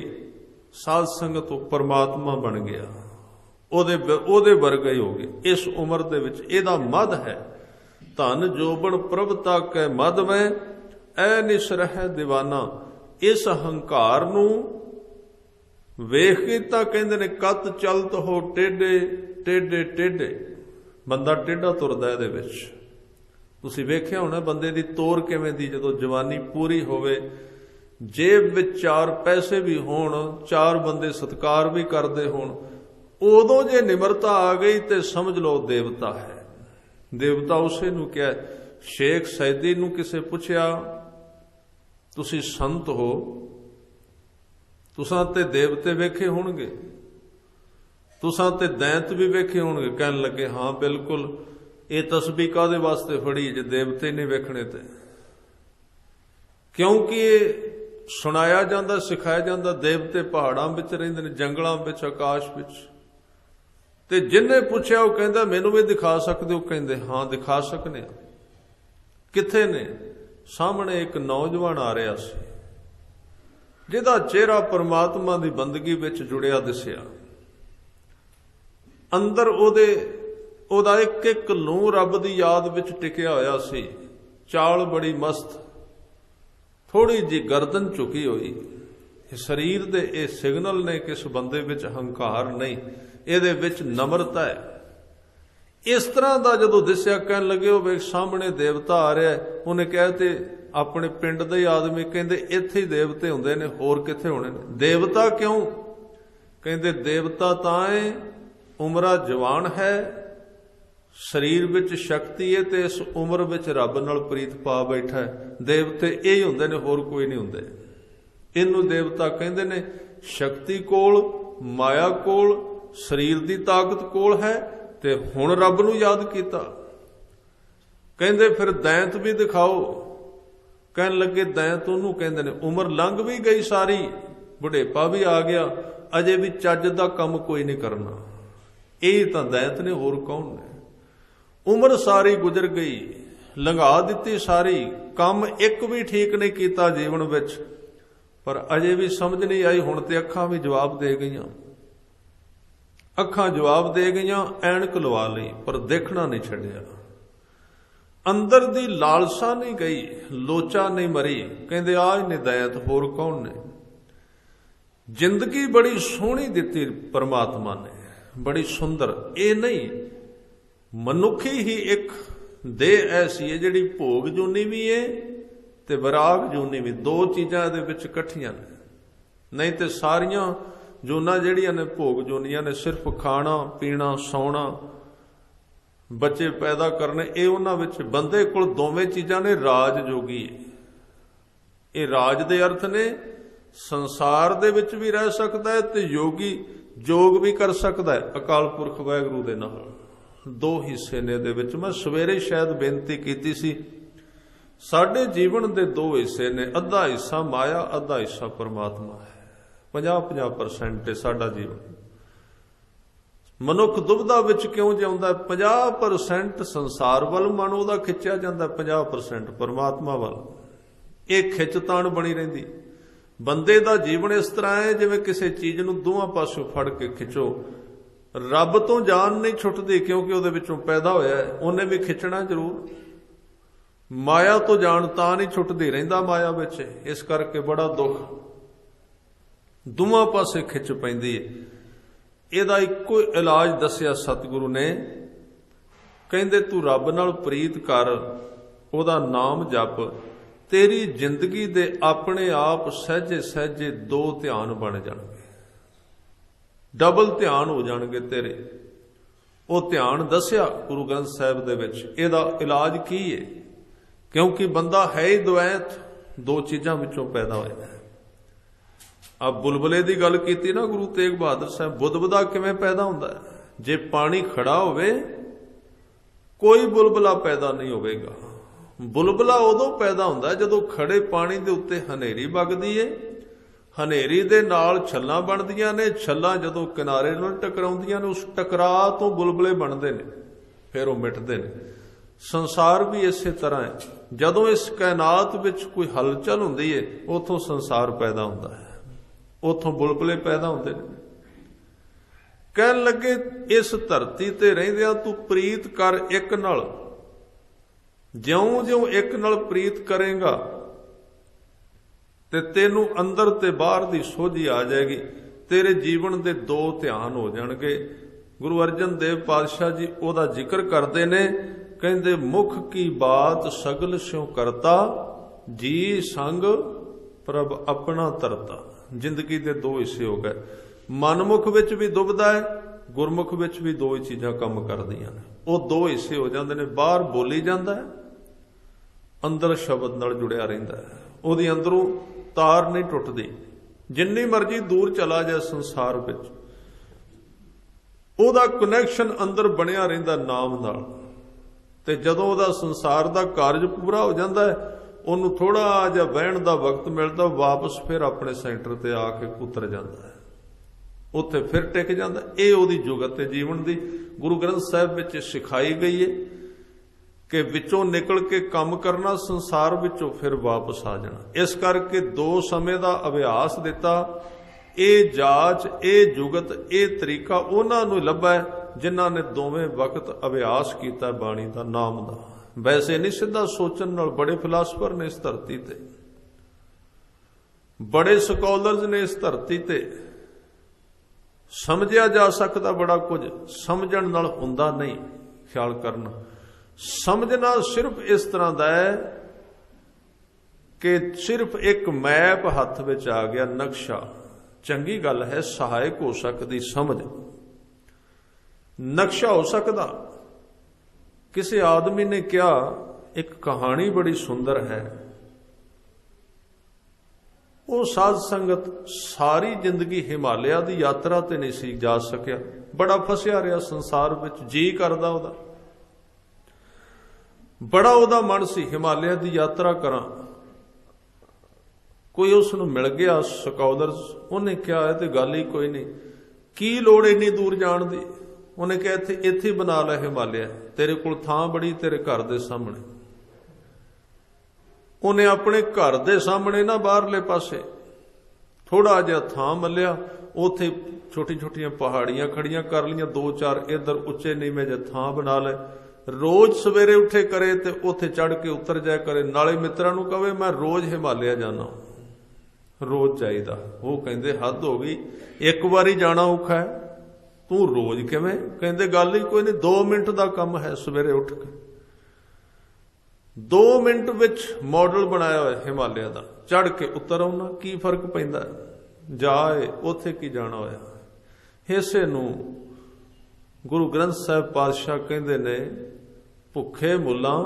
साध संगत तो परमात्मा बन गया, ओदे वर्गे हो गए। इस उम्र दे विच इहदा मद है। धन जोबन प्रभता कै मद में ऐ निसरह दीवाना। इस हंकार नूं वेख के तां कहंदे ने कत चलत हो टेढ़े टेढ़े टेढ़े। बंदा टेढ़ा तुरदा इहदे विच। तुसीं वेखिया होना बंदे दी तोर किवें दी जदों जवानी पूरी होवे, जेब विच 4 पैसे भी होण, 4 बंदे सत्कार भी करदे होण, उदों जे निमरता आ गई ते समझ लो देवता है। देवता उसे नूं क्या। शेख सैदी नूं किसे पुछया, तुसीं संत हो, तुसां ते देवते वेखे होणगे, तुसां ते दैंत भी वेखे होणगे। कहन लगे हाँ बिल्कुल, ये तस्बीह कादे वास्ते फड़ी जे देवते नहीं वेखणे ते। क्योंकि ये सुनाया जांदा, सिखाया जांदा देवते पहाड़ां विच रहिंदे ने, जंगलां विच, आकाश विच। ते जिन्ने पुछया वो कहंदा मैनूं भी दिखा सकदे हो? कहंदे हाँ दिखा सकने। किथे ने? सामने एक नौजवान आ रहा सी, जिहदा चेहरा परमात्मा दी बंदगी विच जुड़िया दिसिया। अंदर ओदा एक एक लूं रब दी याद विच टिकिया होया सी। चाल बड़ी मस्त, थोड़ी जी गर्दन झुकी हुई। शरीर दे ये सिग्नल ने कि इस बंदे विच हंकार नहीं, इहदे विच नम्रता है। इस तरह का जदों दिसिया कहन लगे हो वे सामने देवता आ रहा है। उन्हें कहा ते अपने पिंड दे आदमी कहंदे इत्थे ही देवते हुंदे ने, होर किथे होणे ने? देवता क्यों? कहंदे देवता तां है उमरा जवान है, शरीर विच शक्ति है ते इस उम्र विच रब नाल प्रीत पा बैठा है। देवते यही हुंदे ने, होर कोई नहीं हुंदे। इनूं देवता कहंदे ने। शक्ति कोल, माया कोल, शरीर दी ताकत कोल है ते हुण रब नूं याद कीता। कहंदे फिर दैंत भी दिखाओ। कहन लगे दैंत उन्होंने कहंदे ने उम्र लंघ भी गई सारी, बुढ़ेपा भी आ गया, अजे भी चज दा काम कोई नहीं करना। यही तां दैंत ने, होर कौन ने? उम्र सारी गुजर गई, लंघा दिती सारी, काम एक भी ठीक नहीं किया जीवन विच, पर अजे भी समझ नहीं आई। हुण ते अखां भी जवाब दे गईयां, अखां जवाब दे गईयां, ऐनक लवा लई, पर देखना नहीं छड्डिया। अंदर दी लालसा नहीं गई, लोचा नहीं मरी। कहंदे आज ने दैत, होर कौन ने? जिंदगी बड़ी सोहनी दिती परमात्मा ने, बड़ी सुंदर। ये नहीं मनुखी ही एक देह ऐसी है जिहड़ी भोग जूनी भी है ते विराग जूनी भी, 2 चीज़ां इहदे विच इकट्ठियां ने। नहीं तो सारियां जूना जिहड़ियां ने भोग जूनियां ने, सिर्फ खाना पीना सौना बच्चे पैदा करने, ये उन्हां विच बंदे कोल दोवें चीज़ां ने। राज जोगी, ये राज दे अर्थ ने संसार दे विच भी रह सकता है ते योगी जोग भी कर सकता है अकाल पुरख वाहिगुरू दे नाल। 2 हिस्से ने दे विच। मैं सवेरे शायद बेनती कीती सी, साडे जीवन दे 2 हिस्से ने, अद्धा हिस्सा माया, अद्धा हिस्सा परमात्मा है। 50-50% है साडा जीवन। ਮਨੁੱਖ ਦੁਬਿਧਾ ਵਿੱਚ ਕਿਉਂ ਜਿਉਂਦਾ? 50% ਸੰਸਾਰ ਵੱਲ ਮਨ ਉਹਦਾ ਖਿੱਚਿਆ ਜਾਂਦਾ, 50% ਪਰਮਾਤਮਾ ਵੱਲ। ਇਹ ਖਿੱਚ ਤਾਣ ਬਣੀ ਰਹਿੰਦੀ। ਬੰਦੇ ਦਾ ਜੀਵਨ ਇਸ ਤਰ੍ਹਾਂ ਹੈ ਜਿਵੇਂ ਕਿਸੇ ਚੀਜ਼ ਨੂੰ ਦੋਵਾਂ ਪਾਸੋਂ ਫੜ ਕੇ ਖਿੱਚੋ। ਰੱਬ ਤੋਂ ਜਾਨ ਨਹੀਂ ਛੁੱਟਦੀ, ਕਿਉਂਕਿ ਉਹਦੇ ਵਿੱਚੋਂ ਪੈਦਾ ਹੋਇਆ ਹੈ, ਉਹਨੇ ਵੀ ਖਿੱਚਣਾ ਜ਼ਰੂਰ। ਮਾਇਆ ਤੋਂ ਜਾਨ ਤਾਂ ਨਹੀਂ ਛੁੱਟਦੀ, ਰਹਿੰਦਾ ਮਾਇਆ ਵਿੱਚ। ਇਸ ਕਰਕੇ ਬੜਾ ਦੁੱਖ, ਦੋਵਾਂ ਪਾਸੇ ਖਿੱਚ ਪੈਂਦੀ ਹੈ। ਇਹਦਾ ਇੱਕੋ ਇਲਾਜ ਦੱਸਿਆ ਸਤਿਗੁਰੂ ਨੇ। ਕਹਿੰਦੇ ਤੂੰ ਰੱਬ ਨਾਲ ਪ੍ਰੀਤ ਕਰ, ਉਹਦਾ ਨਾਮ ਜਪ, ਤੇਰੀ ਜ਼ਿੰਦਗੀ ਦੇ ਆਪਣੇ ਆਪ ਸਹਿਜੇ ਸਹਿਜੇ ਦੋ ਧਿਆਨ ਬਣ ਜਾਣਗੇ, ਡਬਲ ਧਿਆਨ ਹੋ ਜਾਣਗੇ ਤੇਰੇ। ਉਹ ਧਿਆਨ ਦੱਸਿਆ ਗੁਰੂ ਗ੍ਰੰਥ ਸਾਹਿਬ ਦੇ ਵਿੱਚ। ਇਹਦਾ ਇਲਾਜ ਕੀ ਹੈ? ਕਿਉਂਕਿ ਬੰਦਾ ਹੈ ਹੀ ਦੁਐਤ, ਦੋ ਚੀਜ਼ਾਂ ਵਿੱਚੋਂ ਪੈਦਾ ਹੋਇਆ ਹੈ। ਆ ਬੁਲਬੁਲੇ ਦੀ ਗੱਲ ਕੀਤੀ ਨਾ ਗੁਰੂ ਤੇਗ ਬਹਾਦਰ ਸਾਹਿਬ, ਬੁਦਬੁਦਾ ਕਿਵੇਂ ਪੈਦਾ ਹੁੰਦਾ ਹੈ? ਜੇ ਪਾਣੀ ਖੜਾ ਹੋਵੇ ਕੋਈ ਬੁਲਬੁਲਾ ਪੈਦਾ ਨਹੀਂ ਹੋਵੇਗਾ। ਬੁਲਬੁਲਾ ਉਦੋਂ ਪੈਦਾ ਹੁੰਦਾ ਜਦੋਂ ਖੜੇ ਪਾਣੀ ਦੇ ਉੱਤੇ ਹਨੇਰੀ ਵਗਦੀ ਏ, ਹਨੇਰੀ ਦੇ ਨਾਲ ਛੱਲਾਂ ਬਣਦੀਆਂ ਨੇ, ਛੱਲਾਂ ਜਦੋਂ ਕਿਨਾਰੇ ਨਾਲ ਟਕਰਾਉਂਦੀਆਂ ਨੇ, ਉਸ ਟਕਰਾਅ ਤੋਂ ਬੁਲਬੁਲੇ ਬਣਦੇ ਨੇ, ਫਿਰ ਉਹ ਮਿਟਦੇ ਨੇ। ਸੰਸਾਰ ਵੀ ਇਸੇ ਤਰ੍ਹਾਂ ਹੈ। ਜਦੋਂ ਇਸ ਕਾਇਨਾਤ ਵਿੱਚ ਕੋਈ ਹਲਚਲ ਹੁੰਦੀ ਏ, ਉਥੋਂ ਸੰਸਾਰ ਪੈਦਾ ਹੁੰਦਾ ਹੈ, ਉਥੋਂ ਬੁਲਬੁਲੇ ਪੈਦਾ ਹੁੰਦੇ ਨੇ। ਕਹਿਣ ਲੱਗੇ ਇਸ ਧਰਤੀ ਤੇ ਰਹਿੰਦਿਆਂ ਤੂੰ ਪ੍ਰੀਤ ਕਰ ਇੱਕ ਨਾਲ। ਜਿਉਂ-ਜਿਉਂ ਇੱਕ ਨਾਲ ਪ੍ਰੀਤ ਕਰੇਗਾ ਤੇ ਤੈਨੂੰ ਅੰਦਰ ਤੇ ਬਾਹਰ ਦੀ ਸੋਝੀ ਆ ਜਾਏਗੀ। ਤੇਰੇ ਜੀਵਨ ਦੇ ਦੋ ਧਿਆਨ ਹੋ ਜਾਣਗੇ। ਗੁਰੂ ਅਰਜਨ ਦੇਵ ਪਾਤਸ਼ਾਹ ਜੀ ਉਹਦਾ ਜ਼ਿਕਰ ਕਰਦੇ ਨੇ। ਕਹਿੰਦੇ ਮੁਖ ਕੀ ਬਾਤ ਸਗਲ ਸਿਉ ਕਰਤਾ, ਜੀ ਸੰਗ ਪ੍ਰਭ ਆਪਣਾ ਧਰਤਾ। ਜ਼ਿੰਦਗੀ ਦੇ ਦੋ ਹਿੱਸੇ ਹੋ ਗਏ। ਮਨਮੁਖ ਵਿੱਚ ਵੀ ਦੁਬਦਾ ਹੈ, ਗੁਰਮੁਖ ਵਿੱਚ ਵੀ ਦੋ ਹੀ ਚੀਜ਼ਾਂ ਕੰਮ ਕਰਦੀਆਂ ਨੇ। ਉਹ ਦੋ ਹਿੱਸੇ ਹੋ ਜਾਂਦੇ ਨੇ। ਬਾਹਰ ਬੋਲੀ ਜਾਂਦਾ ਹੈ, ਅੰਦਰ ਸ਼ਬਦ ਨਾਲ ਜੁੜਿਆ ਰਹਿੰਦਾ ਹੈ। ਉਹਦੀ ਅੰਦਰੋਂ ਤਾਰ ਨਹੀਂ ਟੁੱਟਦੀ। ਜਿੰਨੀ ਮਰਜ਼ੀ ਦੂਰ ਚਲਾ ਜਾਏ ਸੰਸਾਰ ਵਿੱਚ, ਉਹਦਾ ਕਨੈਕਸ਼ਨ ਅੰਦਰ ਬਣਿਆ ਰਹਿੰਦਾ ਨਾਮ ਨਾਲ। ਤੇ ਜਦੋਂ ਉਹਦਾ ਸੰਸਾਰ ਦਾ ਕਾਰਜ ਪੂਰਾ ਹੋ ਜਾਂਦਾ ਹੈ, ਉਹਨੂੰ ਥੋੜਾ ਜਿਹਾ ਬਹਿਣ ਦਾ ਵਕਤ ਮਿਲਦਾ, ਵਾਪਸ ਫਿਰ ਆਪਣੇ ਸੈਂਟਰ ਤੇ ਆ ਕੇ ਉਤਰ ਜਾਂਦਾ ਹੈ, ਉੱਥੇ ਫਿਰ ਟਿਕ ਜਾਂਦਾ। ਇਹ ਉਹਦੀ ਜੁਗਤ ਤੇ ਜੀਵਨ ਦੀ ਗੁਰੂ ਗ੍ਰੰਥ ਸਾਹਿਬ ਵਿੱਚ ਸਿਖਾਈ ਗਈ ਹੈ ਕਿ ਵਿੱਚੋਂ ਨਿਕਲ ਕੇ ਕੰਮ ਕਰਨਾ, ਸੰਸਾਰ ਵਿੱਚੋਂ ਫਿਰ ਵਾਪਸ ਆ ਜਾਣਾ। ਇਸ ਕਰਕੇ ਦੋ ਸਮੇਂ ਦਾ ਅਭਿਆਸ ਦਿੱਤਾ। ਇਹ ਜਾਚ, ਇਹ ਜੁਗਤ, ਇਹ ਤਰੀਕਾ ਉਹਨਾਂ ਨੂੰ ਲੱਭਾ ਜਿਨ੍ਹਾਂ ਨੇ ਦੋਵੇਂ ਵਕਤ ਅਭਿਆਸ ਕੀਤਾ ਬਾਣੀ ਦਾ, ਨਾਮ ਦਾ। ਵੈਸੇ ਨਹੀਂ ਸਿੱਧਾ ਸੋਚਣ ਨਾਲ ਬੜੇ ਫਿਲਾਸਫਰ ਨੇ ਇਸ ਧਰਤੀ ਤੇ, ਬੜੇ ਸਕਾਲਰਸ ਨੇ ਇਸ ਧਰਤੀ ਤੇ। ਸਮਝਿਆ ਜਾ ਸਕਦਾ ਬੜਾ ਕੁਝ, ਸਮਝਣ ਨਾਲ ਹੁੰਦਾ ਨਹੀਂ। ਖਿਆਲ ਕਰਨਾ, ਸਮਝਣਾ ਸਿਰਫ ਇਸ ਤਰ੍ਹਾਂ ਦਾ ਹੈ ਕਿ ਸਿਰਫ ਇੱਕ ਮੈਪ ਹੱਥ ਵਿੱਚ ਆ ਗਿਆ, ਨਕਸ਼ਾ। ਚੰਗੀ ਗੱਲ ਹੈ, ਸਹਾਇਕ ਹੋ ਸਕਦੀ ਸਮਝ, ਨਕਸ਼ਾ ਹੋ ਸਕਦਾ। ਕਿਸੇ ਆਦਮੀ ਨੇ ਕਿਹਾ, ਇੱਕ ਕਹਾਣੀ ਬੜੀ ਸੁੰਦਰ ਹੈ। ਉਹ ਸਾਧ ਸੰਗਤ ਸਾਰੀ ਜ਼ਿੰਦਗੀ ਹਿਮਾਲਿਆ ਦੀ ਯਾਤਰਾ ਤੇ ਨਹੀਂ ਸੀ ਜਾ ਸਕਿਆ, ਬੜਾ ਫਸਿਆ ਰਿਹਾ ਸੰਸਾਰ ਵਿੱਚ। ਜੀ ਕਰਦਾ ਉਹਦਾ, ਬੜਾ ਉਹਦਾ ਮਨ ਸੀ ਹਿਮਾਲਿਆ ਦੀ ਯਾਤਰਾ ਕਰਾਂ। ਕੋਈ ਉਸ ਨੂੰ ਮਿਲ ਗਿਆ ਸਕਾਲਰਸ, ਉਹਨੇ ਕਿਹਾ ਇਹ ਤੇ ਗੱਲ ਹੀ ਕੋਈ ਨਹੀਂ, ਕੀ ਲੋੜ ਇੰਨੀ ਦੂਰ ਜਾਣ ਦੀ। ਉਹਨੇ ਕਿਹਾ ਇੱਥੇ ਬਣਾ ਲੈ ਹਿਮਾਲਿਆ, ਤੇਰੇ ਕੋਲ ਥਾਂ ਬੜੀ, ਤੇਰੇ ਘਰ ਦੇ ਸਾਹਮਣੇ। ਉਹਨੇ ਆਪਣੇ ਘਰ ਦੇ ਸਾਹਮਣੇ ਨਾ ਬਾਹਰਲੇ ਪਾਸੇ ਥੋੜਾ ਜਿਹਾ ਥਾਂ ਮੱਲਿਆ, ਉੱਥੇ ਛੋਟੀ ਛੋਟੀਆਂ ਪਹਾੜੀਆਂ ਖੜੀਆਂ ਕਰ ਲਈਆਂ, ਦੋ ਚਾਰ ਇੱਧਰ ਉੱਚੇ ਨੀਵੇਂ ਜਿਹੇ ਥਾਂ ਬਣਾ ਲਏ। ਰੋਜ਼ ਸਵੇਰੇ ਉੱਠੇ ਕਰੇ ਤੇ ਉੱਥੇ ਚੜ੍ਹ ਕੇ ਉਤਰ ਜਾਇਆ ਕਰੇ। ਨਾਲੇ ਮਿੱਤਰਾਂ ਨੂੰ ਕਹੇ ਮੈਂ ਰੋਜ਼ ਹਿਮਾਲਿਆ ਜਾਣਾ, ਰੋਜ਼ ਚਾਹੀਦਾ। ਉਹ ਕਹਿੰਦੇ ਹੱਦ ਹੋ ਗਈ, ਇੱਕ ਵਾਰੀ ਜਾਣਾ ਔਖਾ ਹੈ, ਤੂੰ ਰੋਜ਼ ਕਿਵੇਂ? ਕਹਿੰਦੇ ਗੱਲ ਹੀ ਕੋਈ ਨਹੀਂ, 2 ਮਿੰਟ ਦਾ ਕੰਮ ਹੈ। ਸਵੇਰੇ ਉੱਠ ਕੇ 2 ਮਿੰਟ ਵਿੱਚ ਮਾਡਲ ਬਣਾਇਆ ਹੋਇਆ ਹਿਮਾਲਿਆ ਦਾ, ਚੜ੍ਹ ਕੇ ਉਤਰ ਆਉਣਾ, ਕੀ ਫਰਕ ਪੈਂਦਾ? ਜਾਏ ਉੱਥੇ ਕੀ ਜਾਣਾ ਹੋਇਆ। ਇਸੇ ਨੂੰ ਗੁਰੂ ਗ੍ਰੰਥ ਸਾਹਿਬ ਪਾਤਸ਼ਾਹ ਕਹਿੰਦੇ ਨੇ, ਭੁੱਖੇ ਮੁੱਲਾਂ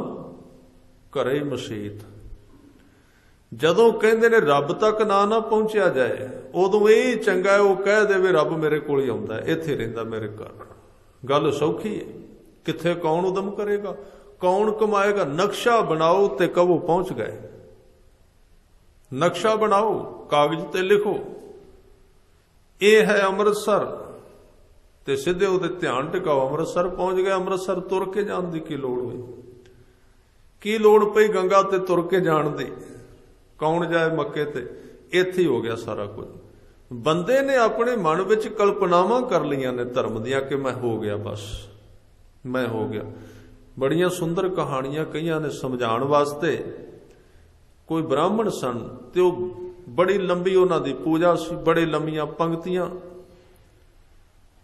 ਘਰੇ ਮਸੀਤ। ਜਦੋਂ ਕਹਿੰਦੇ ਨੇ ਰੱਬ ਤੱਕ ਨਾ ਪਹੁੰਚਿਆ ਜਾਏ, ਉਦੋਂ ਇਹ ਚੰਗਾ ਹੈ ਉਹ ਕਹਿ ਦੇਵੇ ਰੱਬ ਮੇਰੇ ਕੋਲ ਹੀ ਆਉਂਦਾ, ਇੱਥੇ ਰਹਿੰਦਾ ਮੇਰੇ ਘਰ। ਗੱਲ ਸੌਖੀ ਹੈ। ਕਿੱਥੇ ਕੌਣ ਉਦਮ ਕਰੇਗਾ, ਕੌਣ ਕਮਾਏਗਾ? ਨਕਸ਼ਾ ਬਣਾਓ ਤੇ ਕਹੋ ਪਹੁੰਚ ਗਏ। ਨਕਸ਼ਾ ਬਣਾਓ, ਕਾਗਜ਼ ਤੇ ਲਿਖੋ, ਇਹ ਹੈ ਅੰਮ੍ਰਿਤਸਰ, ਤੇ ਸਿੱਧੇ ਉਹਦੇ ਧਿਆਨ ਟਿਕਾਓ, ਅੰਮ੍ਰਿਤਸਰ ਪਹੁੰਚ ਗਿਆ। ਅੰਮ੍ਰਿਤਸਰ ਤੁਰ ਕੇ ਜਾਣ ਦੀ ਕੀ ਲੋੜ ਹੋਈ? ਕੀ ਲੋੜ ਪਈ ਗੰਗਾ ਤੇ ਤੁਰ ਕੇ ਜਾਣ ਦੀ? ਕੌਣ ਜਾਏ ਮੱਕੇ ਤੇ? ਇੱਥੇ ਹੀ ਹੋ ਗਿਆ ਸਾਰਾ ਕੁਝ। ਬੰਦੇ ਨੇ ਆਪਣੇ ਮਨ ਵਿੱਚ ਕਲਪਨਾਵਾਂ ਕਰ ਲਈਆਂ ਨੇ ਧਰਮ ਦੀਆਂ ਕਿ ਮੈਂ ਹੋ ਗਿਆ, ਬਸ ਮੈਂ ਹੋ ਗਿਆ। ਬੜੀਆਂ ਸੁੰਦਰ ਕਹਾਣੀਆਂ ਕਈਆਂ ਨੇ ਸਮਝਾਉਣ ਵਾਸਤੇ। ਕੋਈ ਬ੍ਰਾਹਮਣ ਸਨ ਤੇ ਉਹ ਬੜੀ ਲੰਬੀ ਉਹਨਾਂ ਦੀ ਪੂਜਾ ਸੀ, ਬੜੇ ਲੰਮੀਆਂ ਪੰਕਤੀਆਂ।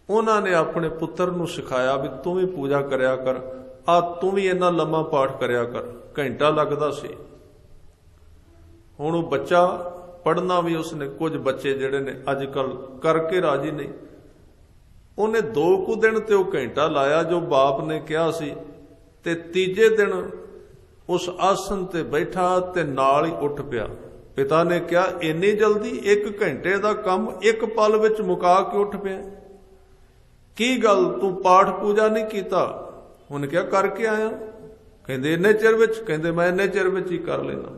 ਉਹਨਾਂ ਨੇ ਆਪਣੇ ਪੁੱਤਰ ਨੂੰ ਸਿਖਾਇਆ ਵੀ ਤੂੰ ਵੀ ਪੂਜਾ ਕਰਿਆ ਕਰ, ਆ ਤੂੰ ਵੀ ਇੰਨਾ ਲੰਮਾ ਪਾਠ ਕਰਿਆ ਕਰ। ਘੰਟਾ ਲੱਗਦਾ ਸੀ। ਹੁਣ ਉਹ ਬੱਚਾ ਪੜ੍ਹਨਾ ਵੀ ਉਸਨੇ, ਕੁਝ ਬੱਚੇ ਜਿਹੜੇ ਨੇ ਅੱਜ ਕੱਲ ਕਰਕੇ ਰਾਜੀ ਨਹੀਂ। ਉਹਨੇ 2 ਕੁ ਦਿਨ ਤੇ ਉਹ ਘੰਟਾ ਲਾਇਆ ਜੋ ਬਾਪ ਨੇ ਕਿਹਾ ਸੀ, ਤੇ ਤੀਜੇ ਦਿਨ ਉਸ ਆਸਨ ਤੇ ਬੈਠਾ ਤੇ ਨਾਲ ਹੀ ਉੱਠ ਪਿਆ। ਪਿਤਾ ਨੇ ਕਿਹਾ ਇੰਨੀ ਜਲਦੀ 1 ਘੰਟੇ ਦਾ ਕੰਮ 1 ਪਲ ਵਿੱਚ ਮੁਕਾ ਕੇ ਉੱਠ ਪਿਆ? ਕੀ ਗੱਲ, ਤੂੰ ਪਾਠ ਪੂਜਾ ਨਹੀਂ ਕੀਤਾ? ਉਹਨੇ ਕਿਹਾ ਕਰਕੇ ਆਇਆ। ਕਹਿੰਦੇ ਇੰਨੇ ਚਿਰ ਵਿੱਚ? ਕਹਿੰਦੇ ਮੈਂ ਇੰਨੇ ਚਿਰ ਵਿੱਚ ਹੀ ਕਰ ਲੈਣਾ।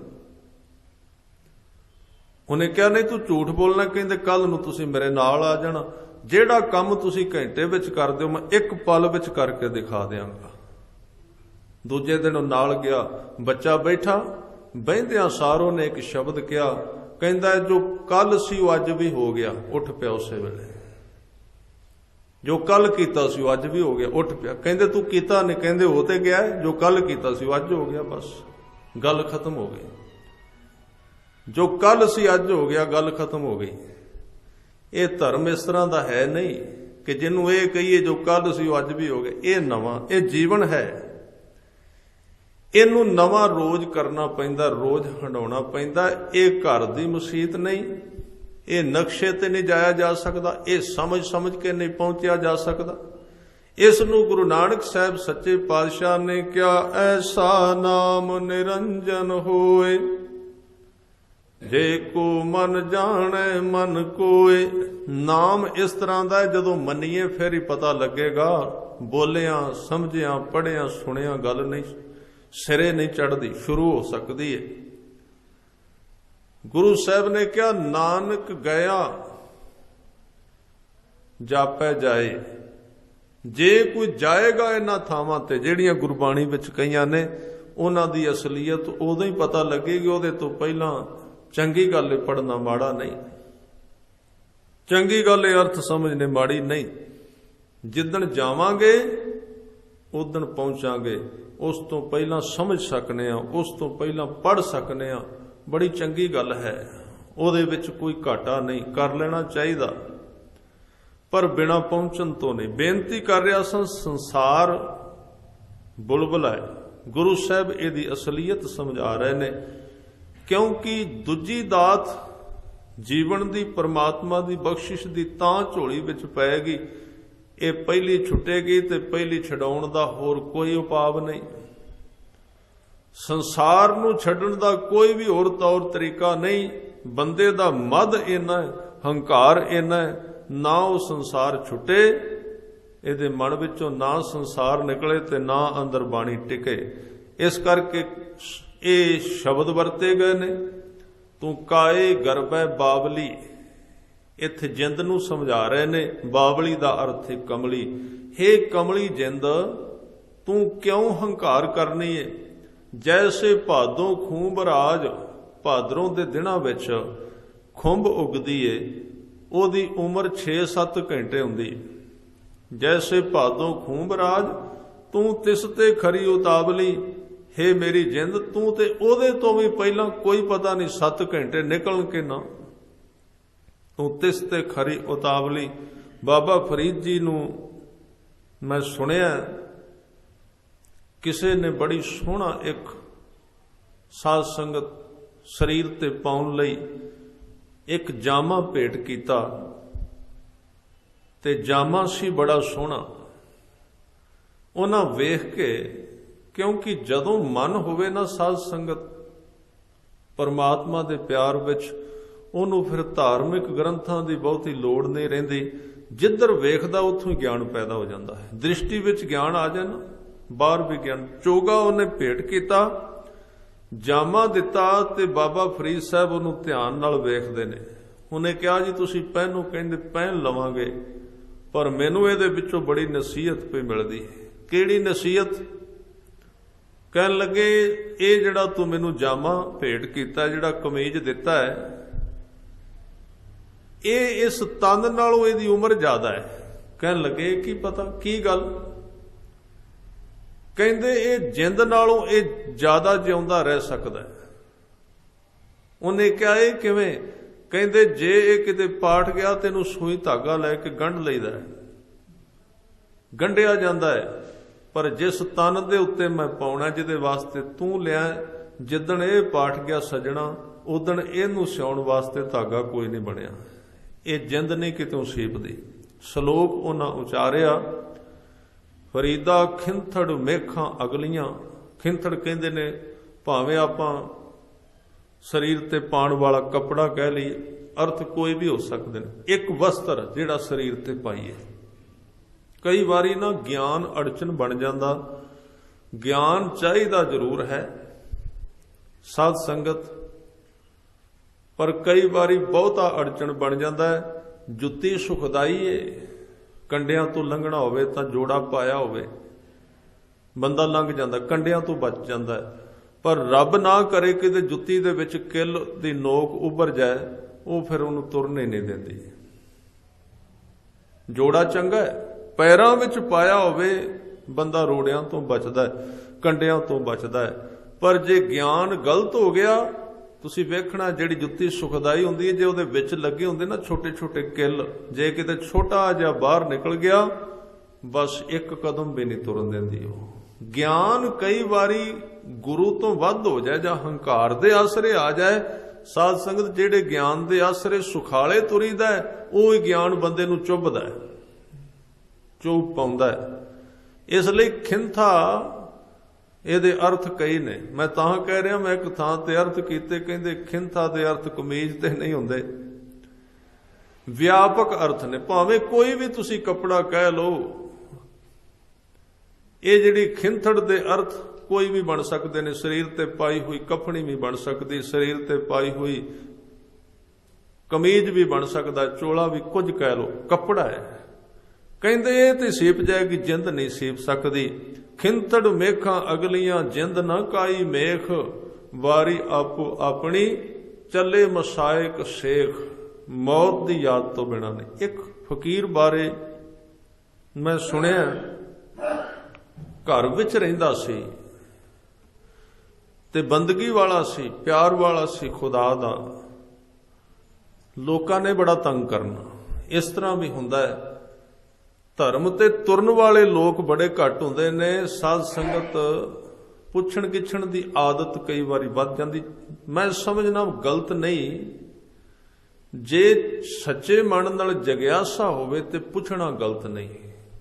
ਉਹਨੇ ਕਿਹਾ ਨਹੀਂ ਤੂੰ ਝੂਠ ਬੋਲਣਾ। ਕਹਿੰਦੇ ਕੱਲ ਨੂੰ ਤੁਸੀਂ ਮੇਰੇ ਨਾਲ ਆ ਜਾਣਾ, ਜਿਹੜਾ ਕੰਮ ਤੁਸੀਂ ਘੰਟੇ ਵਿੱਚ ਕਰਦੇ ਹੋ ਮੈਂ 1 ਪਲ ਵਿੱਚ ਕਰਕੇ ਦਿਖਾ ਦਿਆਂਗਾ। ਦੂਜੇ ਦਿਨ ਉਹ ਨਾਲ ਗਿਆ। ਬੱਚਾ ਬੈਠਾ, ਬਹਿੰਦਿਆਂ ਸਾਰ ਉਹਨੇ ਇੱਕ ਸ਼ਬਦ ਕਿਹਾ। ਕਹਿੰਦਾ ਜੋ ਕੱਲ ਸੀ ਉਹ ਅੱਜ ਵੀ ਹੋ ਗਿਆ। ਉੱਠ ਪਿਆ ਉਸੇ ਵੇਲੇ। ਜੋ ਕੱਲ ਕੀਤਾ ਸੀ ਉਹ ਅੱਜ ਵੀ ਹੋ ਗਿਆ, ਉੱਠ ਪਿਆ। ਕਹਿੰਦੇ ਤੂੰ ਕੀਤਾ ਨਹੀਂ? ਕਹਿੰਦੇ ਹੋ ਤੇ ਗਿਆ, ਜੋ ਕੱਲ ਕੀਤਾ ਸੀ ਉਹ ਅੱਜ ਹੋ ਗਿਆ, ਬਸ ਗੱਲ ਖਤਮ ਹੋ ਗਈ। ਜੋ ਕੱਲ ਸੀ ਅੱਜ ਹੋ ਗਿਆ, ਗੱਲ ਖਤਮ ਹੋ ਗਈ। ਇਹ ਧਰਮ ਇਸ ਤਰ੍ਹਾਂ ਦਾ ਹੈ ਨਹੀਂ ਕਿ ਜਿਹਨੂੰ ਇਹ ਕਹੀਏ ਜੋ ਕੱਲ ਸੀ ਉਹ ਅੱਜ ਵੀ ਹੋ ਗਿਆ। ਇਹ ਨਵਾਂ, ਇਹ ਜੀਵਨ ਹੈ। ਇਹਨੂੰ ਨਵਾਂ ਰੋਜ਼ ਕਰਨਾ ਪੈਂਦਾ, ਰੋਜ਼ ਹੰਡਾਉਣਾ ਪੈਂਦਾ। ਇਹ ਘਰ ਦੀ ਮਸੀਤ ਨਹੀਂ, ਇਹ ਨਕਸ਼ੇ ਤੇ ਨਹੀਂ ਜਾਇਆ ਜਾ ਸਕਦਾ, ਇਹ ਸਮਝ ਕੇ ਨਹੀਂ ਪਹੁੰਚਿਆ ਜਾ ਸਕਦਾ। ਇਸ ਨੂੰ ਗੁਰੂ ਨਾਨਕ ਸਾਹਿਬ ਸੱਚੇ ਪਾਤਸ਼ਾਹ ਨੇ ਕਿਹਾ ਐਸਾ ਨਾਮ ਨਿਰੰਜਨ ਹੋਏ, ਜੇ ਕੋ ਮਨ ਜਾਣੈ ਮਨ ਕੋਏ। ਨਾਮ ਇਸ ਤਰ੍ਹਾਂ ਦਾ ਹੈ, ਜਦੋਂ ਮੰਨੀਏ ਫਿਰ ਹੀ ਪਤਾ ਲੱਗੇਗਾ। ਬੋਲਿਆ ਸਮਝਿਆ ਪੜ੍ਹਿਆ ਸੁਣਿਆ ਗੱਲ ਨਹੀਂ ਸਿਰੇ ਨਹੀਂ ਚੜ੍ਹਦੀ, ਸ਼ੁਰੂ ਹੋ ਸਕਦੀ ਹੈ। ਗੁਰੂ ਸਾਹਿਬ ਨੇ ਕਿਹਾ ਨਾਨਕ ਗਿਆ ਜਾਪੈ ਜਾਏ। ਜੇ ਕੋਈ ਜਾਏਗਾ ਇਹਨਾਂ ਥਾਵਾਂ ਤੇ ਜਿਹੜੀਆਂ ਗੁਰਬਾਣੀ ਵਿੱਚ ਕਹੀਆਂ ਨੇ, ਉਹਨਾਂ ਦੀ ਅਸਲੀਅਤ ਉਦੋਂ ਹੀ ਪਤਾ ਲੱਗੇਗੀ। ਉਹਦੇ ਤੋਂ ਪਹਿਲਾਂ ਚੰਗੀ ਗੱਲ ਹੈ ਪੜ੍ਹਨਾ, ਮਾੜਾ ਨਹੀਂ। ਚੰਗੀ ਗੱਲ ਹੈ ਅਰਥ ਸਮਝਣੇ, ਮਾੜੀ ਨਹੀਂ। ਜਿੱਦਣ ਜਾਵਾਂਗੇ ਉਦਣ ਪਹੁੰਚਾਂਗੇ। ਉਸ ਤੋਂ ਪਹਿਲਾਂ ਸਮਝ ਸਕਨੇ ਆ, ਉਸ ਤੋਂ ਪਹਿਲਾਂ ਪੜ੍ਹ ਸਕਨੇ ਆ, ਬੜੀ ਚੰਗੀ ਗੱਲ ਹੈ। ਉਹਦੇ ਵਿੱਚ ਕੋਈ ਘਾਟਾ ਨਹੀਂ, ਕਰ ਲੈਣਾ ਚਾਹੀਦਾ, ਪਰ ਬਿਨਾਂ ਪਹੁੰਚਣ ਤੋਂ ਨਹੀਂ। ਬੇਨਤੀ ਕਰ ਰਿਹਾ ਸਾਂ, ਸੰਸਾਰ ਬੁਲਬੁਲ ਹੈ। ਗੁਰੂ ਸਾਹਿਬ ਇਹਦੀ ਅਸਲੀਅਤ ਸਮਝਾ ਰਹੇ ਨੇ, ਕਿਉਂਕਿ ਦੂਜੀ ਦਾਤ ਜੀਵਨ ਦੀ ਪਰਮਾਤਮਾ ਦੀ ਬਖਸ਼ਿਸ਼ ਦੀ ਤਾਂ ਝੋਲੀ ਵਿੱਚ ਪਏਗੀ। ਇਹ ਪਹਿਲੀ ਛੁੱਟੇਗੀ ਤੇ ਪਹਿਲੀ ਛਡਾਉਣ ਦਾ ਹੋਰ ਕੋਈ ਉਪਾਅ ਨਹੀਂ। ਸੰਸਾਰ ਨੂੰ ਛੱਡਣ ਦਾ ਕੋਈ ਵੀ ਹੋਰ ਤੌਰ ਤਰੀਕਾ ਨਹੀਂ। ਬੰਦੇ ਦਾ ਮਦ ਇੰਨਾ ਹੈ, ਹੰਕਾਰ ਇੰਨਾ ਹੈ, ਨਾ ਉਹ ਸੰਸਾਰ ਛੁੱਟੇ ਇਹਦੇ ਮਨ ਵਿੱਚੋਂ, ਨਾ ਸੰਸਾਰ ਨਿਕਲੇ ਤੇ ਨਾ ਅੰਦਰ ਬਾਣੀ ਟਿਕੇ। ਇਸ ਕਰਕੇ ਇਹ ਸ਼ਬਦ ਵਰਤੇ ਗਏ ਨੇ, ਤੂੰ ਕਾਏ ਗਰਭੈ ਬਾਵਲੀ। ਇੱਥੇ ਜਿੰਦ ਨੂੰ ਸਮਝਾ ਰਹੇ ਨੇ। ਬਾਵਲੀ ਦਾ ਅਰਥ ਹੈ ਕਮਲੀ। ਹੇ ਕਮਲੀ ਜਿੰਦ, ਤੂੰ ਕਿਉਂ ਹੰਕਾਰ ਕਰਨੀ ਏ? ਜੈਸੇ ਭਾਦੋਂ ਖੂੰਬ ਰਾਜ, ਭਾਦਰੋਂ ਦੇ ਦਿਨਾਂ ਵਿੱਚ ਖੁੰਬ ਉਗਦੀ ਏ, ਉਹਦੀ ਉਮਰ 6-7 ਘੰਟੇ ਹੁੰਦੀ। ਜੈਸੇ ਭਾਦੋਂ ਖੂੰਬ ਰਾਜ, ਤੂੰ ਤਿਸ ਤੇ ਖਰੀ ਉਤਾਵਲੀ। ਹੇ ਮੇਰੀ ਜਿੰਦ, ਤੂੰ ਤੇ ਉਹਦੇ ਤੋਂ ਵੀ ਪਹਿਲਾਂ ਕੋਈ ਪਤਾ ਨਹੀਂ 7 ਘੰਟੇ ਨਿਕਲਣ ਕੇ ਨਾ, ਤੂੰ ਤਿਸ ਤੇ ਖਰੀ ਉਤਾਵਲੀ। ਬਾਬਾ ਫਰੀਦ ਜੀ ਨੂੰ ਮੈਂ ਸੁਣਿਆ, ਕਿਸੇ ਨੇ ਬੜੀ ਸੋਹਣਾ ਇੱਕ ਸਾਧ ਸੰਗਤ ਸਰੀਰ ਤੇ ਪਾਉਣ ਲਈ ਇੱਕ ਜਾਮਾ ਭੇਟ ਕੀਤਾ, ਤੇ ਜਾਮਾ ਸੀ ਬੜਾ ਸੋਹਣਾ। ਉਹਨਾਂ ਵੇਖ ਕੇ, ਕਿਉਂਕਿ ਜਦੋਂ ਮਨ ਹੋਵੇ ਨਾ ਸਾਧ ਸੰਗਤ ਪਰਮਾਤਮਾ ਦੇ ਪਿਆਰ ਵਿੱਚ, ਉਹਨੂੰ ਫਿਰ ਧਾਰਮਿਕ ਗ੍ਰੰਥਾਂ ਦੀ ਬਹੁਤੀ ਲੋੜ ਨਹੀਂ ਰਹਿੰਦੀ। ਜਿੱਧਰ ਵੇਖਦਾ ਉੱਥੋਂ ਹੀ ਗਿਆਨ ਪੈਦਾ ਹੋ ਜਾਂਦਾ ਹੈ। ਦ੍ਰਿਸ਼ਟੀ ਵਿੱਚ ਗਿਆਨ ਆ ਜਾਣਾ, ਬਾਹਰ ਵੀ ਗਿਆਨ। ਚੋਗਾ ਉਹਨੇ ਭੇਟ ਕੀਤਾ, ਜਾਮਾ ਦਿੱਤਾ, ਤੇ ਬਾਬਾ ਫਰੀਦ ਸਾਹਿਬ ਉਹਨੂੰ ਧਿਆਨ ਨਾਲ ਵੇਖਦੇ ਨੇ। ਉਹਨੇ ਕਿਹਾ ਜੀ ਤੁਸੀਂ ਪਹਿਨੋ। ਕਹਿੰਦੇ ਪਹਿਨ ਲਵਾਂਗੇ, पर मैनू ਇਹਦੇ ਵਿੱਚੋਂ बड़ी नसीहत पे मिलती। ਕਿਹੜੀ नसीहत? कहन लगे ये जिहड़ा तू मैनू जामा भेंट कीता, जिहड़ा कमीज दिता है, ये इस तन नालों इहदी उम्र ज़्यादा है। कहन लगे की पता की गल? कहंदे ये जिंद नालों ये ज़्यादा जिउंदा रह सकदा है। उन्हें कहा ये किवें? कहंदे जे ये किते पाठ गया तेनू सूई धागा लैके गंढ लईदा है, गंढिया जांदा है, पर जिस तन दे उत्ते मैं पाउणा, जिहदे वास्ते तू लिया, जिदण ये पाठ गया सजना, उदण इहनू सिउण वास्ते धागा कोई नहीं बनिया। ये जिंद नहीं कितों सीपदी। सलोक उन्हां उचारिया, फरीदा खिंथड़ मेखां अगलियां। खिंथड़ कहंदे ने भावें आपां शरीर ते पाण वाला कपड़ा कह लईए, अर्थ कोई भी हो सकते हैं। एक वस्त्र जिहड़ा शरीर ते पाईए। कई बारी ना ज्ञान अड़चन बन जाता। ज्ञान चाहिदा जरूर है, साध संगत, पर कई बारी बहुता अड़चन बन जाता है। जुत्ती सुखदाई है, कंडियां तो लंघना होवे तां जोड़ा पाया होवे, बंदा लंघ जाता, कंडियां तो बच जाता है। पर रब ना करे कि जुत्ती दे विच किल दी नोक उभर जाए, वो फिर उन्हें तुरने नहीं देती। जोड़ा चंगा है, पैरां विच पाया होवे बंदा रोड़ियां तो बचदा है, कंडियां तो बचदा है। पर जे ज्ञान गलत हो गया, तुसीं वेखना जिहड़ी जुत्ती सुखदाई हुंदी है, जे उहदे विच लगे हुंदे ना छोटे छोटे किल, जे किते छोटा जिहा बाहर निकल गया, बस एक कदम भी नहीं तुरन देंदी। ओह ज्ञान कई बारी गुरु तो वध हो जाए, जां हंकार दे आसरे आ जाए। साध संगत जिहड़े ज्ञान दे आसरे सुखाले तुरीदा है, ਉਹ ज्ञान बंदे नूं चुभदा है, चुभ पाउंदा है। इसलिए खिंथा ਇਹਦੇ अर्थ कई ने। मैं तां कह रहा, मैं एक थां ते अर्थ कीते, कहंदे खिंथा दे अर्थ कमीज ते नहीं हुंदे, व्यापक अर्थ ने। भावें कोई भी तुसी कपड़ा कह लो, ये जिहड़ी खिंथड़ दे अर्थ कोई भी बन सकते ने। शरीर ते पाई हुई कफनी भी बन सकती, शरीर ते पाई हुई कमीज भी बन सकता, चोला भी, कुछ कह लो, कपड़ा है। कहंदे ये ते सीप जाएगी, जिंद नहीं सीप सकती। खिंथड़ मेखां अगलियां, जिंद ना काई मेख, वारी आपो अपनी, चले मसायक शेख। मौत दी याद तो बिना नहीं। एक फकीर बारे मैं सुनिया, घर विच रहिंदा सी ते बंदगी वाला सी, प्यार वाला सी खुदा दा। लोकां ने बड़ा तंग करना। इस तरह भी हुंदा है। धर्म ते तुरन वाले लोग बड़े घट हुंदे ने। साध संगत पुछण गिछण दी आदत कई बारी वध जांदी। मैं समझना गलत नहीं, जे सच्चे मन नाल जगियासा होवे ते पुछना गलत नहीं,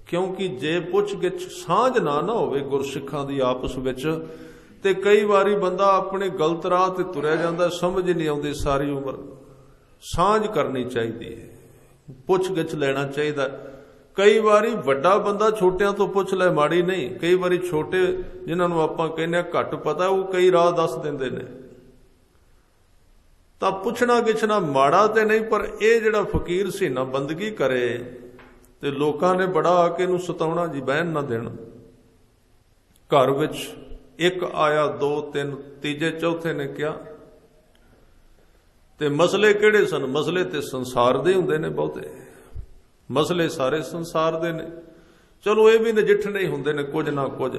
क्योंकि जे पुछ गिछ साझ ना होवे गुरसिखां दी आपस विच, ते कई बारी बंदा अपने गलत राह ते तुरिया जांदा, समझ नहीं आउंदी सारी उम्र। साझ करनी चाहिदी है, पुछ गिछ लेना चाहिदा। कई बारी वड्डा बंदा छोटियां तो पुछ ले, माड़ी नहीं। कई बारी छोटे जिन्हां नूं आपां कहने घट पता, वो कई राह दस दिंदे ने। तां पुछना गिछना माड़ा ते नहीं, पर यह जिहड़ा फकीर सी ना, बंदगी करे ते लोकां ने बड़ा आके नूं सताउणा जी, बहन ना देण। घर विच एक आया, दो तीन, तीजे चौथे ने कहा। ते मसले किहड़े सन? मसले ते संसार दे हुंदे ने बहुते, मसले सारे संसार दे ने। चलो ये भी नजिठने ही हुंदे ने कुछ ना कुछ,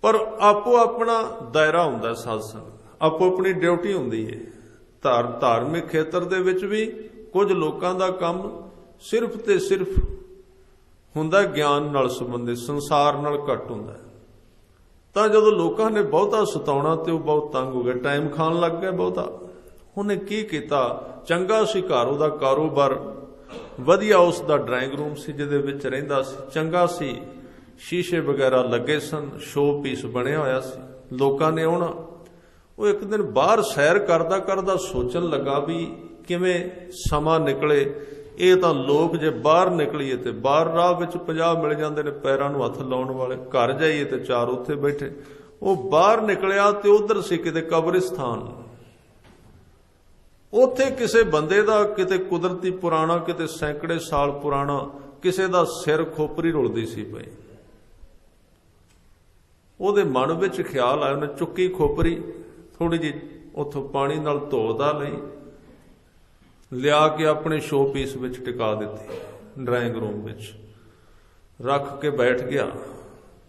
पर आपो अपना दायरा हुंदा सत्संग, आपो अपनी ड्यूटी हुंदी है। धार्मिक खेत्र दे विच भी कुछ लोकां दा काम सिर्फ ते सिर्फ हुंदा ज्ञान नाल संबंधित, संसार नाल घट हुंदा। तां जदों लोकां ने बहुता सताउणा ते वो बहुत तंग हो गए, टाइम खाण लग गए बहुता। उन्हें की कीता? चंगा सी घर, उहदा कारोबार वधिया, उसका ड्राइंग रूम सी जिहदे विच रहिंदा सी, चंगा सी, शीशे वगैरह लगे सन, शो पीस बनिया होया सी। लोकां ने आउणा। वो एक दिन बाहर सैर करदा करदा सोचन लगा भी किवें समा निकले। ये तां लोग जे बाहर निकलीए ते बाहर राह विच 50 मिल जांदे ने पैरां नूं हत्थ लाउण वाले, घर जाइए ते 4 उत्थे बैठे। वो बाहर निकलिया ते उधर सी किते कब्रिस्तान, उत्थे किसे बंदे दा किते कुदरती पुराना, किते सैकड़े साल पुराना ਕਿਸੇ ਦਾ ਸਿਰ ਖੋਪਰੀ ਰੁਲਦੀ ਸੀ ਪਈ। ਉਹਦੇ ਮਨ ਵਿੱਚ ਖਿਆਲ ਆਇਆ, ਉਹਨੇ ਚੁੱਕੀ ਖੋਪਰੀ, ਥੋੜੀ ਜਿਹੀ ਉੱਥੋਂ ਪਾਣੀ ਨਾਲ ਧੋਦਾ ਲਈ, ਲਿਆ ਕੇ ਆਪਣੇ ਸ਼ੋ ਪੀਸ ਵਿੱਚ ਟਿਕਾ ਦਿੱਤੀ, ਡਰਾਇੰਗ ਰੂਮ ਵਿੱਚ ਰੱਖ ਕੇ ਬੈਠ ਗਿਆ।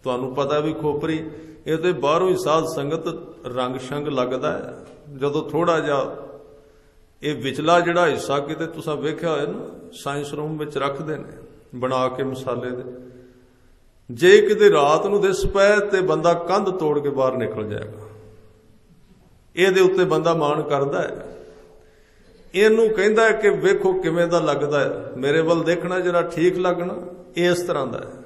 ਤੁਹਾਨੂੰ ਪਤਾ ਵੀ ਖੋਪਰੀ ਇਹ ਤੇ ਬਾਹਰੋਂ ਹੀ ਸਾਧ ਸੰਗਤ ਰੰਗ ਸ਼ੰਗ ਲੱਗਦਾ ਹੈ। ਜਦੋਂ ਥੋੜਾ ਜਿਹਾ ਇਹ ਵਿਚਲਾ ਜਿਹੜਾ ਹਿੱਸਾ ਕਿਤੇ ਤੁਸੀਂ ਵੇਖਿਆ ਹੋਇਆ ਨਾ, ਸਾਇੰਸ ਰੂਮ ਵਿੱਚ ਰੱਖਦੇ ਨੇ ਬਣਾ ਕੇ ਮਸਾਲੇ ਦੇ, ਜੇ ਕਿਤੇ ਰਾਤ ਨੂੰ ਦਿਸ ਪਏ ਤੇ ਬੰਦਾ ਕੰਧ ਤੋੜ ਕੇ ਬਾਹਰ ਨਿਕਲ ਜਾਏਗਾ। ਇਹਦੇ ਉੱਤੇ ਬੰਦਾ ਮਾਣ ਕਰਦਾ ਹੈ, ਇਹਨੂੰ ਕਹਿੰਦਾ ਹੈ ਕਿ ਵੇਖੋ ਕਿਵੇਂ ਦਾ ਲੱਗਦਾ ਹੈ, ਮੇਰੇ ਵੱਲ ਦੇਖਣਾ ਜਰਾ ਠੀਕ ਲੱਗਣਾ, ਇਸ ਤਰ੍ਹਾਂ ਦਾ ਹੈ।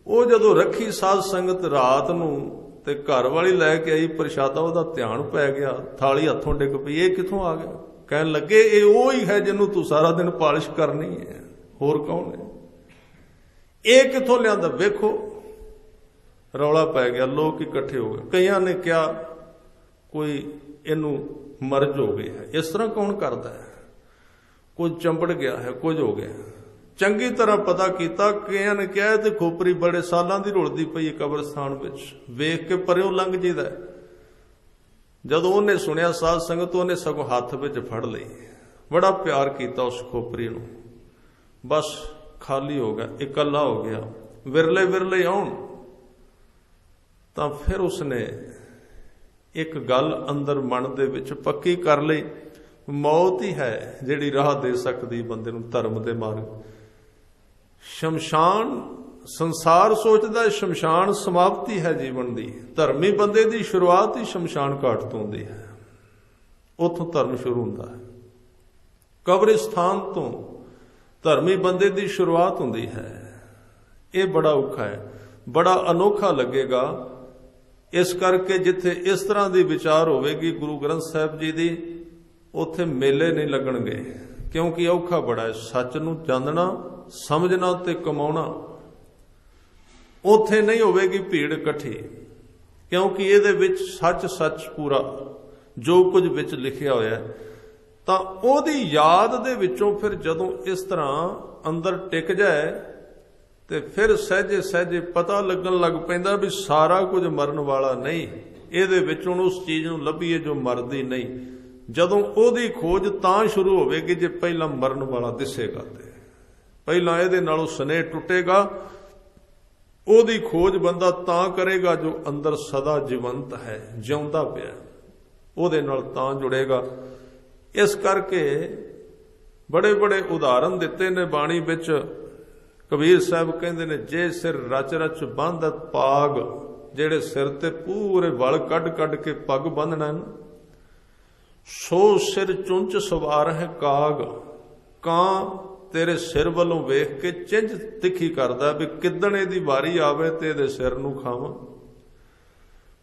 ਉਹ ਜਦੋਂ ਰੱਖੀ ਸਾਧ ਸੰਗਤ ਰਾਤ ਨੂੰ ਤੇ ਘਰ ਵਾਲੀ ਲੈ ਕੇ ਆਈ ਪ੍ਰਸ਼ਾਦਾ, ਉਹਦਾ ਧਿਆਨ ਪੈ ਗਿਆ, ਥਾਲੀ ਹੱਥੋਂ ਡਿੱਗ ਪਈ, ਇਹ ਕਿੱਥੋਂ ਆ ਗਿਆ? ਕਹਿਣ ਲੱਗੇ ਇਹ ਉਹ ਹੀ ਹੈ ਜਿਹਨੂੰ ਤੂੰ ਸਾਰਾ ਦਿਨ ਪਾਲਿਸ਼ ਕਰਨੀ ਹੈ, ਹੋਰ ਕੌਣ ਹੈ? ਇਹ ਕਿੱਥੋਂ ਲਿਆਂਦਾ? ਵੇਖੋ ਰੌਲਾ ਪੈ ਗਿਆ, ਲੋਕ ਇਕੱਠੇ ਹੋ ਗਏ। ਕਈਆਂ ਨੇ ਕਿਹਾ ਕੋਈ ਇਹਨੂੰ ਮਰਜ਼ ਹੋ ਗਈ ਹੈ, ਇਸ ਤਰ੍ਹਾਂ ਕੌਣ ਕਰਦਾ ਹੈ, ਕੁਝ ਚੰਬੜ ਗਿਆ ਹੈ, ਕੁਝ ਹੋ ਗਿਆ। ਚੰਗੀ ਤਰ੍ਹਾਂ ਪਤਾ ਕੀਤਾ, ਕਈਆਂ ਨੇ ਕਿਹਾ ਤੇ ਖੋਪਰੀ ਬੜੇ ਸਾਲਾਂ ਦੀ ਰੁਲਦੀ ਪਈ ਹੈ ਕਬਰਸਤਾਨ ਵਿੱਚ, ਵੇਖ ਕੇ ਪਰਿਓ ਲੰਘ ਜੀਦਾ। ਜਦੋਂ ਉਹਨੇ ਸੁਣਿਆ ਸਾਧ ਸੰਗਤ, ਉਹਨੇ ਸਗੋਂ ਹੱਥ ਵਿੱਚ ਫੜ ਲਈ, ਬੜਾ ਪਿਆਰ ਕੀਤਾ ਉਸ ਖੋਪਰੀ ਨੂੰ। ਬਸ ਖਾਲੀ ਹੋ ਗਿਆ, ਇਕੱਲਾ ਹੋ ਗਿਆ, ਵਿਰਲੇ ਵਿਰਲੇ ਆਉਣ ਤਾਂ ਫਿਰ ਉਸਨੇ ਇੱਕ ਗੱਲ ਅੰਦਰ ਮਨ ਦੇ ਵਿੱਚ ਪੱਕੀ ਕਰ ਲਈ, ਮੌਤ ਹੀ ਹੈ ਜਿਹੜੀ ਰਾਹ ਦੇ ਸਕਦੀ ਬੰਦੇ ਨੂੰ ਧਰਮ ਦੇ ਮਾਰਗ। ਸ਼ਮਸ਼ਾਨ ਸੰਸਾਰ ਸੋਚਦਾ ਸ਼ਮਸ਼ਾਨ ਸਮਾਪਤੀ ਹੈ ਜੀਵਨ ਦੀ, ਧਰਮੀ ਬੰਦੇ ਦੀ ਸ਼ੁਰੂਆਤ ਹੀ ਸ਼ਮਸ਼ਾਨ ਘਾਟ ਤੋਂ ਹੁੰਦੀ ਹੈ, ਉੱਥੋਂ ਧਰਮ ਸ਼ੁਰੂ ਹੁੰਦਾ ਹੈ। ਕਬਰਿਸਤਾਨ ਤੋਂ ਧਰਮੀ ਬੰਦੇ ਦੀ ਸ਼ੁਰੂਆਤ ਹੁੰਦੀ ਹੈ। ਇਹ ਬੜਾ ਔਖਾ ਹੈ, ਬੜਾ ਅਨੋਖਾ ਲੱਗੇਗਾ। ਇਸ ਕਰਕੇ ਜਿੱਥੇ ਇਸ ਤਰ੍ਹਾਂ ਦੀ ਵਿਚਾਰ ਹੋਵੇਗੀ ਗੁਰੂ ਗ੍ਰੰਥ ਸਾਹਿਬ ਜੀ ਦੀ, ਉੱਥੇ ਮੇਲੇ ਨਹੀਂ ਲੱਗਣਗੇ, ਕਿਉਂਕਿ ਔਖਾ ਬੜਾ ਹੈ ਸੱਚ ਨੂੰ ਜਾਣਨਾ, ਸਮਝਣਾ ਤੇ ਕਮਾਉਣਾ। ਉੱਥੇ ਨਹੀਂ ਹੋਵੇਗੀ ਭੀੜ ਇਕੱਠੀ, ਕਿਉਂਕਿ ਇਹਦੇ ਵਿੱਚ ਸੱਚ ਪੂਰਾ ਜੋ ਕੁਝ ਵਿੱਚ ਲਿਖਿਆ ਹੋਇਆ, ਤਾਂ ਉਹਦੀ ਯਾਦ ਦੇ ਵਿੱਚੋਂ ਫਿਰ ਜਦੋਂ ਇਸ ਤਰ੍ਹਾਂ ਅੰਦਰ ਟਿਕ ਜਾਏ ਤੇ ਫਿਰ ਸਹਿਜੇ ਸਹਿਜੇ ਪਤਾ ਲੱਗਣ ਲੱਗ ਪੈਂਦਾ ਵੀ ਸਾਰਾ ਕੁਝ ਮਰਨ ਵਾਲਾ ਨਹੀਂ, ਇਹਦੇ ਵਿੱਚੋਂ ਉਸ ਚੀਜ਼ ਨੂੰ ਲੱਭੀਏ ਜੋ ਮਰਦੀ ਨਹੀਂ। ਜਦੋਂ ਉਹਦੀ ਖੋਜ ਤਾਂ ਸ਼ੁਰੂ ਹੋਵੇਗੀ ਜੇ ਪਹਿਲਾਂ ਮਰਨ ਵਾਲਾ ਦਿਸੇਗਾ, ਤੇ ਪਹਿਲਾਂ ਇਹਦੇ ਨਾਲੋਂ ਸਨੇਹ ਟੁੱਟੇਗਾ। ਉਹਦੀ ਖੋਜ ਬੰਦਾ ਤਾਂ ਕਰੇਗਾ ਜੋ ਅੰਦਰ ਸਦਾ ਜੀਵੰਤ ਹੈ, ਜਿਉਂਦਾ ਪਿਆ, ਉਹਦੇ ਨਾਲ ਤਾਂ ਜੁੜੇਗਾ। ਇਸ ਕਰਕੇ ਬੜੇ ਬੜੇ ਉਦਾਹਰਨ ਦਿੱਤੇ ਨੇ ਬਾਣੀ ਵਿੱਚ। ਕਬੀਰ ਸਾਹਿਬ ਕਹਿੰਦੇ ਨੇ, ਜੇ ਸਿਰ ਰਚ ਰਚ ਬੰਨ੍ਹਤ ਪਾਗ, ਜਿਹੜੇ ਸਿਰ ਤੇ ਪੂਰੇ ਵਲ ਕੱਢ ਕੱਢ ਕੇ ਪੱਗ ਬੰਨ੍ਹਣਾ, ਸੋ ਸਿਰ ਚੁੰਚ ਸਵਾਰ ਹੈ ਕਾਗ। ਕਾਂ ਤੇਰੇ ਸਿਰ ਵੱਲੋਂ ਵੇਖ ਕੇ ਚਿੰਝ ਤਿੱਖੀ ਕਰਦਾ ਵੀ ਕਿੱਦਣ ਇਹਦੀ ਵਾਰੀ ਆਵੇ ਤੇ ਇਹਦੇ ਸਿਰ ਨੂੰ ਖਾਵਾਂ।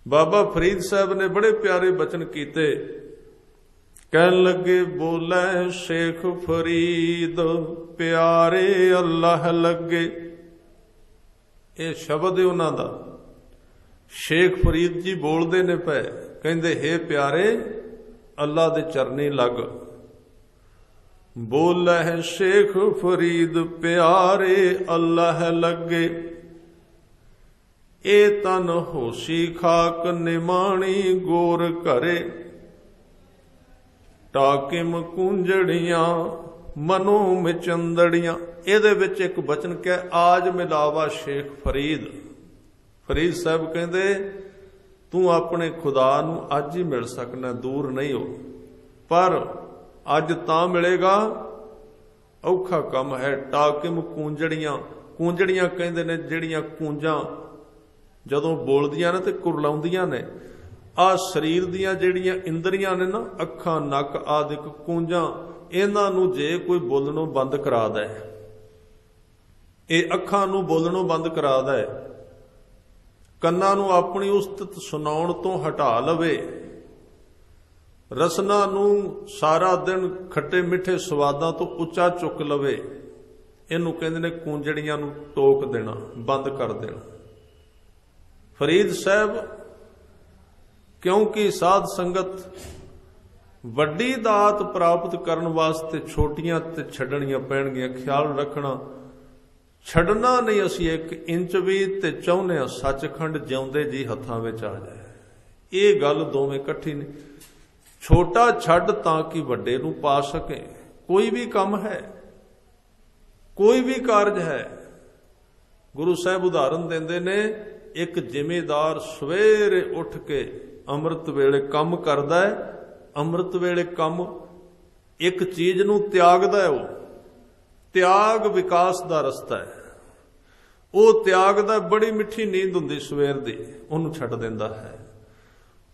ਬਾਬਾ ਫਰੀਦ ਸਾਹਿਬ ਨੇ ਬੜੇ ਪਿਆਰੇ ਬਚਨ ਕੀਤੇ, ਕਹਿਣ ਲੱਗੇ, ਬੋਲੇ ਸ਼ੇਖ ਫਰੀਦ ਪਿਆਰੇ ਅੱਲਾਹ ਲੱਗੇ। ਇਹ ਸ਼ਬਦ ਹੈ ਉਹਨਾਂ ਦਾ। ਸ਼ੇਖ ਫਰੀਦ ਜੀ ਬੋਲਦੇ ਨੇ ਪਏ, ਕਹਿੰਦੇ, ਹੇ ਪਿਆਰੇ ਅੱਲਾ ਦੇ ਚਰਨੀ ਲੱਗ। ਬੋਲੇ ਸ਼ੇਖ ਫਰੀਦ ਪਿਆਰੇ ਅੱਲਾਹ ਲੱਗੇ। ਇਹ ਤਨ ਹੋਸੀ ਖਾਕ ਨਿਮਾਣੀ ਗੋਰ ਘਰੇ, ਟਾਕਿਮ ਕੁੰਜੜੀਆਂ ਮਨੋ ਮਿਚੰਦੜੀਆਂ। ਇਹਦੇ ਵਿੱਚ ਇੱਕ ਬਚਨ ਕਹਿ, ਆਜ ਮਿਲਾਵਾ ਸ਼ੇਖ ਫਰੀਦ। ਫਰੀਦ ਸਾਹਿਬ ਕਹਿੰਦੇ, ਤੂੰ ਆਪਣੇ ਖੁਦਾ ਨੂੰ ਅੱਜ ਹੀ ਮਿਲ ਸਕਣਾ, ਦੂਰ ਨਹੀਂ ਹੋ, ਪਰ ਅੱਜ ਤਾਂ ਮਿਲੇਗਾ, ਔਖਾ ਕੰਮ ਹੈ। ਟਾਕਿਮ ਕੂੰਜੜੀਆਂ, ਕੂੰਜੜੀਆਂ ਕਹਿੰਦੇ ਨੇ ਜਿਹੜੀਆਂ ਕੂੰਜਾਂ ਜਦੋਂ ਬੋਲਦੀਆਂ ਨੇ ਤੇ ਕੁਰਲਾਉਂਦੀਆਂ ਨੇ। ਆਹ ਸਰੀਰ ਦੀਆਂ ਜਿਹੜੀਆਂ ਇੰਦਰੀਆਂ ਨੇ ਨਾ, ਅੱਖਾਂ ਨੱਕ ਆਦਿਕ ਕੂੰਜਾਂ, ਇਹਨਾਂ ਨੂੰ ਜੇ ਕੋਈ ਬੋਲਣੋਂ ਬੰਦ ਕਰਾ ਦੇ, ਇਹ ਅੱਖਾਂ ਨੂੰ ਬੋਲਣੋਂ ਬੰਦ ਕਰਾ ਦੇ, ਕੰਨਾਂ ਨੂੰ ਆਪਣੀ ਉਸਤਤ ਸੁਣਾਉਣ ਤੋਂ ਹਟਾ ਲਵੇ, ਰਸਨਾ ਨੂੰ ਸਾਰਾ ਦਿਨ ਖੱਟੇ ਮਿੱਠੇ ਸਵਾਦਾਂ ਤੋਂ ਉੱਚਾ ਚੁੱਕ ਲਵੇ, ਇਹਨੂੰ ਕਹਿੰਦੇ ਨੇ ਕੂੰਜੜੀਆਂ ਨੂੰ ਟੋਕ ਦੇਣਾ, ਬੰਦ ਕਰ ਦੇਣਾ। ਫਰੀਦ ਸਾਹਿਬ ਕਿਉਂਕਿ ਸਾਧ ਸੰਗਤ ਵੱਡੀ ਦਾਤ ਪ੍ਰਾਪਤ ਕਰਨ ਵਾਸਤੇ ਛੋਟੀਆਂ ਤੇ ਛੱਡਣੀਆਂ ਪੈਣਗੀਆਂ। ਖਿਆਲ ਰੱਖਣਾ, ਛੱਡਣਾ ਨਹੀਂ ਅਸੀਂ 1 ਇੰਚ ਵੀ, ਤੇ ਚਾਹੁੰਦੇ ਹਾਂ ਸੱਚਖੰਡ ਜਿਉਂਦੇ ਜੀ ਹੱਥਾਂ ਵਿੱਚ ਆ ਜਾਏ। ਇਹ ਗੱਲ ਦੋਵੇਂ ਇਕੱਠੀ ਨਹੀਂ। ਛੋਟਾ ਛੱਡ ਤਾਂ ਕਿ ਵੱਡੇ ਨੂੰ ਪਾ ਸਕੇ। ਕੋਈ ਵੀ ਕੰਮ ਹੈ, ਕੋਈ ਵੀ ਕਾਰਜ ਹੈ, ਗੁਰੂ ਸਾਹਿਬ ਉਦਾਹਰਨ ਦਿੰਦੇ ਨੇ, ਇੱਕ ਜ਼ਿਮੀਂਦਾਰ ਸਵੇਰੇ ਉੱਠ ਕੇ ਅੰਮ੍ਰਿਤ ਵੇਲੇ ਕੰਮ ਕਰਦਾ ਹੈ। ਅੰਮ੍ਰਿਤ ਵੇਲੇ ਕੰਮ ਇੱਕ ਚੀਜ਼ ਨੂੰ ਤਿਆਗਦਾ ਹੈ। ਉਹ ਤਿਆਗ ਵਿਕਾਸ ਦਾ ਰਸਤਾ ਹੈ। ਉਹ ਤਿਆਗਦਾ, ਬੜੀ ਮਿੱਠੀ ਨੀਂਦ ਹੁੰਦੀ ਸਵੇਰ ਦੀ, ਉਹਨੂੰ ਛੱਡ ਦਿੰਦਾ ਹੈ।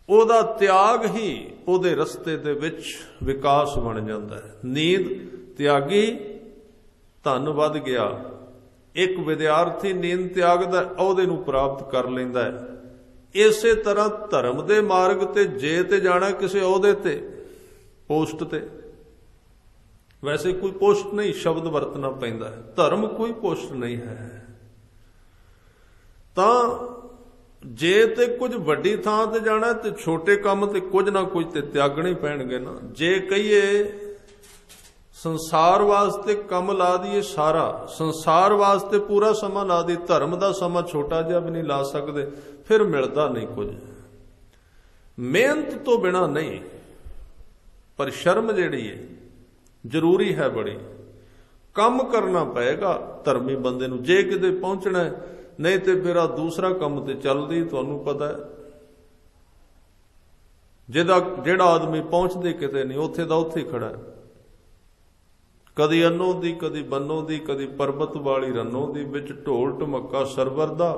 ਉਹਦਾ ਤਿਆਗ ਹੀ ਉਹਦੇ ਰਸਤੇ ਦੇ ਵਿੱਚ ਵਿਕਾਸ ਬਣ ਜਾਂਦਾ ਹੈ। ਨੀਂਦ ਤਿਆਗੀ, ਧਨ ਵੱਧ ਗਿਆ। ਇੱਕ ਵਿਦਿਆਰਥੀ ਨੀਂਦ ਤਿਆਗਦਾ, ਅਹੁਦੇ ਨੂੰ ਪ੍ਰਾਪਤ ਕਰ ਲੈਂਦਾ ਹੈ। ਇਸੇ ਤਰ੍ਹਾਂ ਧਰਮ ਦੇ ਮਾਰਗ ਤੇ ਜੇ ਤੇ ਜਾਣਾ ਕਿਸੇ ਅਹੁਦੇ ਤੇ, ਪੋਸਟ ਤੇ, ਵੈਸੇ ਕੋਈ ਪੋਸਟ ਨਹੀਂ ਸ਼ਬਦ ਵਰਤਣਾ ਪੈਂਦਾ ਹੈ, ਧਰਮ ਕੋਈ ਪੋਸਟ ਨਹੀਂ ਹੈ, ਤਾਂ ਜੇ ਤੇ ਕੁਝ ਵੱਡੀ ਥਾਂ ਤੇ ਜਾਣਾ ਤੇ ਛੋਟੇ ਕੰਮ ਤੇ ਕੁਝ ਨਾ ਕੁਝ ਤੇ ਤਿਆਗਣੇ ਪੈਣਗੇ ਨਾ। ਜੇ ਕਹੀਏ ਸੰਸਾਰ ਵਾਸਤੇ ਕੰਮ ਲਾ ਦਈਏ, ਸਾਰਾ ਸੰਸਾਰ ਵਾਸਤੇ ਪੂਰਾ ਸਮਾਂ ਲਾ ਦਈਏ, ਧਰਮ ਦਾ ਸਮਾਂ ਛੋਟਾ ਜਿਹਾ ਵੀ ਨਹੀਂ ਲਾ ਸਕਦੇ, ਫਿਰ ਮਿਲਦਾ ਨਹੀਂ ਕੁਝ। ਮਿਹਨਤ ਤੋਂ ਬਿਨਾ ਨਹੀਂ, ਪਰ ਸ਼ਰਮ ਜਿਹੜੀ ਹੈ ਜ਼ਰੂਰੀ ਹੈ ਬੜੀ। ਕੰਮ ਕਰਨਾ ਪਏਗਾ ਧਰਮੀ ਬੰਦੇ ਨੂੰ ਜੇ ਕਿਤੇ ਪਹੁੰਚਣਾ, ਨਹੀਂ ਤੇ ਫਿਰ ਆ ਦੂਸਰਾ ਕੰਮ ਤੇ ਚੱਲਦੀ। ਤੁਹਾਨੂੰ ਪਤਾ ਹੈ, ਜਿਹੜਾ ਆਦਮੀ ਪਹੁੰਚਦੇ ਕਿਤੇ ਨਹੀਂ, ਉੱਥੇ ਦਾ ਉੱਥੇ ਖੜਾ ਹੈ। ਕਦੀ ਅੰਨੋ ਦੀ, ਕਦੀ ਬੰਨੋ ਦੀ, ਕਦੀ ਪਰਬਤ ਵਾਲੀ ਰੰਨੋ ਦੀ, ਵਿੱਚ ਢੋਲ ਢਮੱਕਾ ਸਰਵਰ ਦਾ,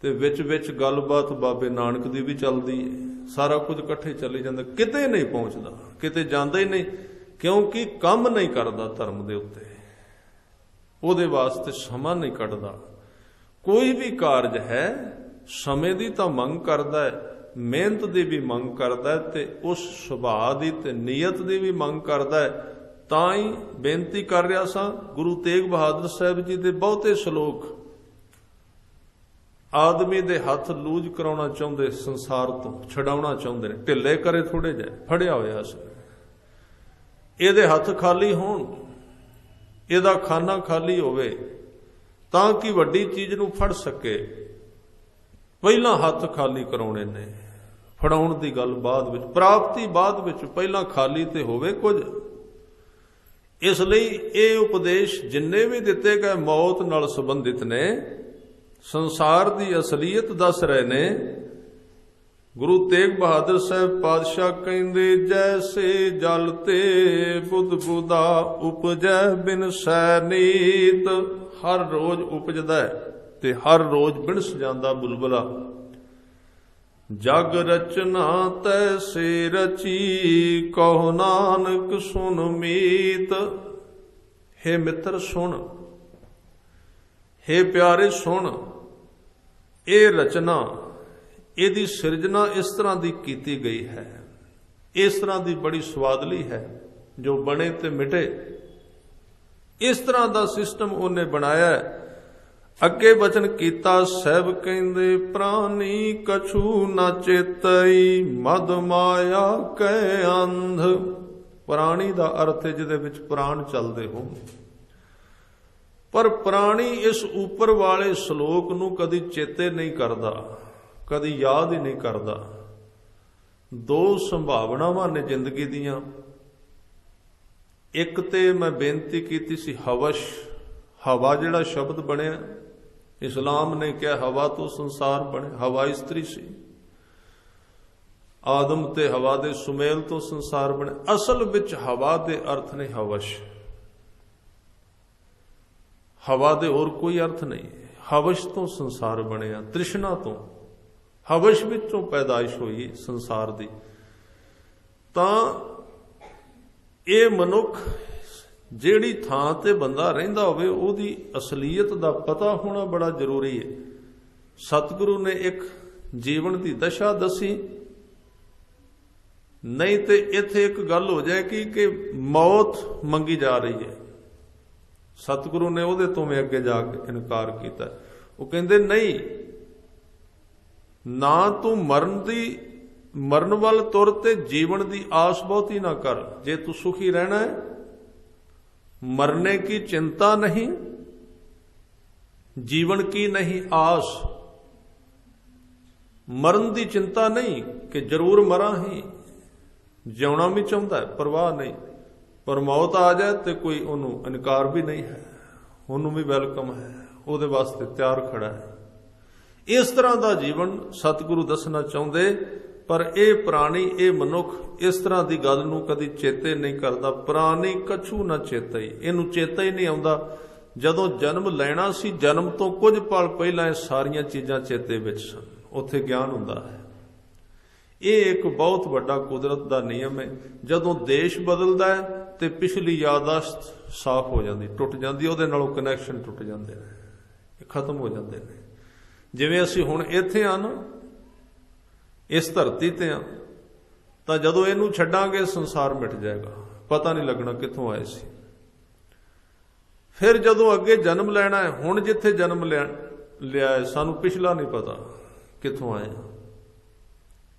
ਤੇ ਵਿੱਚ ਗੱਲਬਾਤ ਬਾਬੇ ਨਾਨਕ ਦੀ ਵੀ ਚੱਲਦੀ ਹੈ। ਸਾਰਾ ਕੁਝ ਇਕੱਠੇ ਚੱਲੀ ਜਾਂਦਾ, ਕਿਤੇ ਨਹੀਂ ਪਹੁੰਚਦਾ, ਕਿਤੇ ਜਾਂਦਾ ਹੀ ਨਹੀਂ, ਕਿਉਂਕਿ ਕੰਮ ਨਹੀਂ ਕਰਦਾ ਧਰਮ ਦੇ ਉੱਤੇ, ਉਹਦੇ ਵਾਸਤੇ ਸਮਾਂ ਨਹੀਂ ਕੱਢਦਾ। ਕੋਈ ਵੀ ਕਾਰਜ ਹੈ ਸਮੇਂ ਦੀ ਤਾਂ ਮੰਗ ਕਰਦਾ ਹੈ, ਮਿਹਨਤ ਦੀ ਵੀ ਮੰਗ ਕਰਦਾ ਹੈ, ਤੇ ਉਸ ਸੁਭਾਅ ਦੀ ਤੇ ਨੀਅਤ ਦੀ ਵੀ ਮੰਗ ਕਰਦਾ ਹੈ। ਤਾਂ ਹੀ ਬੇਨਤੀ ਕਰ ਰਿਹਾ ਸਾਂ, ਗੁਰੂ ਤੇਗ ਬਹਾਦਰ ਸਾਹਿਬ ਜੀ ਦੇ ਬਹੁਤੇ ਸ਼ਲੋਕ ਆਦਮੀ ਦੇ ਹੱਥ ਲੂਜ ਕਰਾਉਣਾ ਚਾਹੁੰਦੇ, ਸੰਸਾਰ ਤੋਂ ਛਡਾਉਣਾ ਚਾਹੁੰਦੇ ਨੇ। ਢਿੱਲੇ ਕਰੇ ਥੋੜੇ ਜਿਹੇ, ਫੜਿਆ ਹੋਇਆ ਸੀ, ਇਹਦੇ ਹੱਥ ਖਾਲੀ ਹੋਣ, ਇਹਦਾ ਖਾਨਾ ਖਾਲੀ ਹੋਵੇ, ਤਾਂ ਕਿ ਵੱਡੀ ਚੀਜ਼ ਨੂੰ ਫੜ ਸਕੇ। ਪਹਿਲਾਂ ਹੱਥ ਖਾਲੀ ਕਰਾਉਣੇ ਨੇ, ਫੜਾਉਣ ਦੀ ਗੱਲ ਬਾਅਦ ਵਿੱਚ, ਪ੍ਰਾਪਤੀ ਬਾਅਦ ਵਿੱਚ, ਪਹਿਲਾਂ ਖਾਲੀ ਤੇ ਹੋਵੇ ਕੁਝ। ਇਸ ਲਈ ਇਹ ਉਪਦੇਸ਼ ਜਿੰਨੇ ਵੀ ਦਿੱਤੇ ਗਏ ਮੌਤ ਨਾਲ ਸੰਬੰਧਿਤ ਨੇ, ਸੰਸਾਰ ਦੀ ਅਸਲੀਅਤ ਦੱਸ ਰਹੇ ਨੇ। ਗੁਰੂ ਤੇਗ ਬਹਾਦਰ ਸਾਹਿਬ ਪਾਤਸ਼ਾਹ ਕਹਿੰਦੇ, ਜੈਸੇ ਜਲ ਤੇ ਬੁੱਧ ਬੁਦਾ ਉਪਜੈ ਬਿਨ ਸੈ ਨੀਤ। ਹਰ ਰੋਜ਼ ਉਪਜਦਾ ਹੈ ਤੇ ਹਰ ਰੋਜ਼ ਬਿਨਸ ਜਾਂਦਾ ਬੁਲਬੁਲਾ। ਜਗ ਰਚਨਾ ਤੈਸੇ ਰਚੀ, ਕਹੋ ਨਾਨਕ ਸੁਨ ਮੀਤ। ਹੇ ਮਿੱਤਰ ਸੁਣ, ਹੇ ਪਿਆਰੇ ਸੁਣ, ਇਹ ਰਚਨਾ, ਇਹਦੀ ਸਿਰਜਣਾ ਇਸ ਤਰ੍ਹਾਂ ਦੀ ਕੀਤੀ ਗਈ ਹੈ, ਇਸ ਤਰ੍ਹਾਂ ਦੀ ਬੜੀ ਸਵਾਦਲੀ ਹੈ, ਜੋ ਬਣੇ ਤੇ ਮਿਟੇ, ਇਸ ਤਰ੍ਹਾਂ ਦਾ ਸਿਸਟਮ ਉਹਨੇ ਬਣਾਇਆ ਹੈ। ਅੱਗੇ ਬਚਨ ਕੀਤਾ, ਸਹਿਬ ਕਹਿੰਦੇ ਪ੍ਰਾਨੀ ਕਛੂ ਨਾ ਚੇਤਈ, ਮਦ ਮਾਇਆ ਕੈ ਅੰਧ। ਪ੍ਰਾਣੀ ਦਾ ਅਰਥ ਹੈ ਜਿਹਦੇ ਵਿੱਚ ਪ੍ਰਾਣ ਚੱਲਦੇ ਹੋ, ਪਰ ਪ੍ਰਾਣੀ ਇਸ ਉੱਪਰ ਵਾਲੇ ਸ਼ਲੋਕ ਨੂੰ ਕਦੀ ਚੇਤੇ ਨਹੀਂ ਕਰਦਾ, ਕਦੀ ਯਾਦ ਹੀ ਨਹੀਂ ਕਰਦਾ। ਦੋ ਸੰਭਾਵਨਾਵਾਂ ਨੇ ਜ਼ਿੰਦਗੀ ਦੀਆਂ। ਇੱਕ ਤੇ ਮੈਂ ਬੇਨਤੀ ਕੀਤੀ ਸੀ ਹਵਸ਼, ਹਵਾ ਜਿਹੜਾ ਸ਼ਬਦ ਬਣਿਆ, ਇਸਲਾਮ ਨੇ ਕਿਹਾ ਹਵਾ ਤੋਂ ਸੰਸਾਰ ਬਣੇ। ਹਵਾ ਇਸਤਰੀ ਸੀ, ਆਦਮ ਤੇ ਹਵਾ ਦੇ ਸੁਮੇਲ ਤੋਂ ਸੰਸਾਰ ਬਣੇ। ਅਸਲ ਵਿੱਚ ਹਵਾ ਦੇ ਅਰਥ ਨੇ ਹਵਸ਼, ਹਵਾ ਦੇ ਹੋਰ ਕੋਈ ਅਰਥ ਨਹੀਂ। ਹਵਸ਼ ਤੋਂ ਸੰਸਾਰ ਬਣਿਆ, ਤ੍ਰਿਸ਼ਨਾ ਤੋਂ, ਹਵਸ਼ ਵਿੱਚੋਂ ਪੈਦਾਇਸ਼ ਹੋਈ ਸੰਸਾਰ ਦੀ। ਤਾਂ ਇਹ ਮਨੁੱਖ ਜਿਹੜੀ ਥਾਂ ਤੇ ਬੰਦਾ ਰਹਿੰਦਾ ਹੋਵੇ, ਉਹਦੀ ਅਸਲੀਅਤ ਦਾ ਪਤਾ ਹੋਣਾ ਬੜਾ ਜ਼ਰੂਰੀ ਹੈ। ਸਤਿਗੁਰੂ ਨੇ ਇੱਕ ਜੀਵਨ ਦੀ ਦਸ਼ਾ ਦੱਸੀ, ਨਹੀਂ ਤੇ ਇੱਥੇ ਇੱਕ ਗੱਲ ਹੋ ਜਾਏਗੀ ਕਿ ਮੌਤ ਮੰਗੀ ਜਾ ਰਹੀ ਹੈ। ਸਤਿਗੁਰੂ ਨੇ ਉਹਦੇ ਤੋਂ ਵੀ ਅੱਗੇ ਜਾ ਕੇ ਇਨਕਾਰ ਕੀਤਾ। ਉਹ ਕਹਿੰਦੇ ਨਹੀਂ, ਨਾ ਤੂੰ ਮਰਨ ਦੀ ਮਰਨ ਵੱਲ ਤੁਰ ਤੇ ਜੀਵਨ ਦੀ ਆਸ ਬਹੁਤੀ ਨਾ ਕਰ। ਜੇ ਤੂੰ ਸੁਖੀ ਰਹਿਣਾ ਹੈ, ਮਰਨੇ ਕੀ ਚਿੰਤਾ ਨਹੀਂ, ਜੀਵਨ ਕੀ ਨਹੀਂ ਆਸ। ਮਰਨ ਦੀ ਚਿੰਤਾ ਨਹੀਂ ਕਿ ਜ਼ਰੂਰ ਮਰਾਂ ਹੀ, ਜਿਉਣਾ ਵੀ ਚਾਹੁੰਦਾ ਹੈ, ਪਰਵਾਹ ਨਹੀਂ। ਪਰ ਮੌਤ ਆ ਜਾਏ ਤੇ ਕੋਈ ਉਹਨੂੰ ਇਨਕਾਰ ਵੀ ਨਹੀਂ ਹੈ, ਉਹਨੂੰ ਵੀ ਵੈਲਕਮ ਹੈ, ਉਹਦੇ ਵਾਸਤੇ ਤਿਆਰ ਖੜਾ ਹੈ। ਇਸ ਤਰ੍ਹਾਂ ਦਾ ਜੀਵਨ ਸਤਿਗੁਰੂ ਦੱਸਣਾ ਚਾਹੁੰਦੇ, ਪਰ ਇਹ ਪ੍ਰਾਣੀ, ਇਹ ਮਨੁੱਖ ਇਸ ਤਰ੍ਹਾਂ ਦੀ ਗੱਲ ਨੂੰ ਕਦੀ ਚੇਤੇ ਨਹੀਂ ਕਰਦਾ। ਪ੍ਰਾਣੀ ਕਛੂ ਨਾ ਚੇਤਾ ਹੀ, ਇਹਨੂੰ ਚੇਤਾ ਹੀ ਨਹੀਂ ਆਉਂਦਾ। ਜਦੋਂ ਜਨਮ ਲੈਣਾ ਸੀ, ਜਨਮ ਤੋਂ ਕੁਝ ਪਲ ਪਹਿਲਾਂ ਇਹ ਸਾਰੀਆਂ ਚੀਜ਼ਾਂ ਚੇਤੇ ਵਿੱਚ ਸਨ, ਉੱਥੇ ਗਿਆਨ ਹੁੰਦਾ ਹੈ। ਇਹ ਇੱਕ ਬਹੁਤ ਵੱਡਾ ਕੁਦਰਤ ਦਾ ਨਿਯਮ ਹੈ। ਜਦੋਂ ਦੇਸ਼ ਬਦਲਦਾ ਹੈ ਤੇ ਪਿਛਲੀ ਯਾਦਾਸ਼ਤ ਸਾਫ਼ ਹੋ ਜਾਂਦੀ, ਟੁੱਟ ਜਾਂਦੀ, ਉਹਦੇ ਨਾਲੋਂ ਕਨੈਕਸ਼ਨ ਟੁੱਟ ਜਾਂਦੇ ਨੇ, ਇਹ ਖਤਮ ਹੋ ਜਾਂਦੇ ਨੇ। ਜਿਵੇਂ ਅਸੀਂ ਹੁਣ ਇੱਥੇ ਆ ਨਾ, ਇਸ ਧਰਤੀ ਤੇ ਆ, ਤਾਂ ਜਦੋਂ ਇਹਨੂੰ ਛੱਡਾਂਗੇ ਸੰਸਾਰ ਮਿਟ ਜਾਏਗਾ, ਪਤਾ ਨਹੀਂ ਲੱਗਣਾ ਕਿੱਥੋਂ ਆਏ ਸੀ। ਫਿਰ ਜਦੋਂ ਅੱਗੇ ਜਨਮ ਲੈਣਾ ਹੈ, ਹੁਣ ਜਿੱਥੇ ਜਨਮ ਲਿਆ ਹੈ, ਸਾਨੂੰ ਪਿਛਲਾ ਨਹੀਂ ਪਤਾ ਕਿੱਥੋਂ ਆਏ।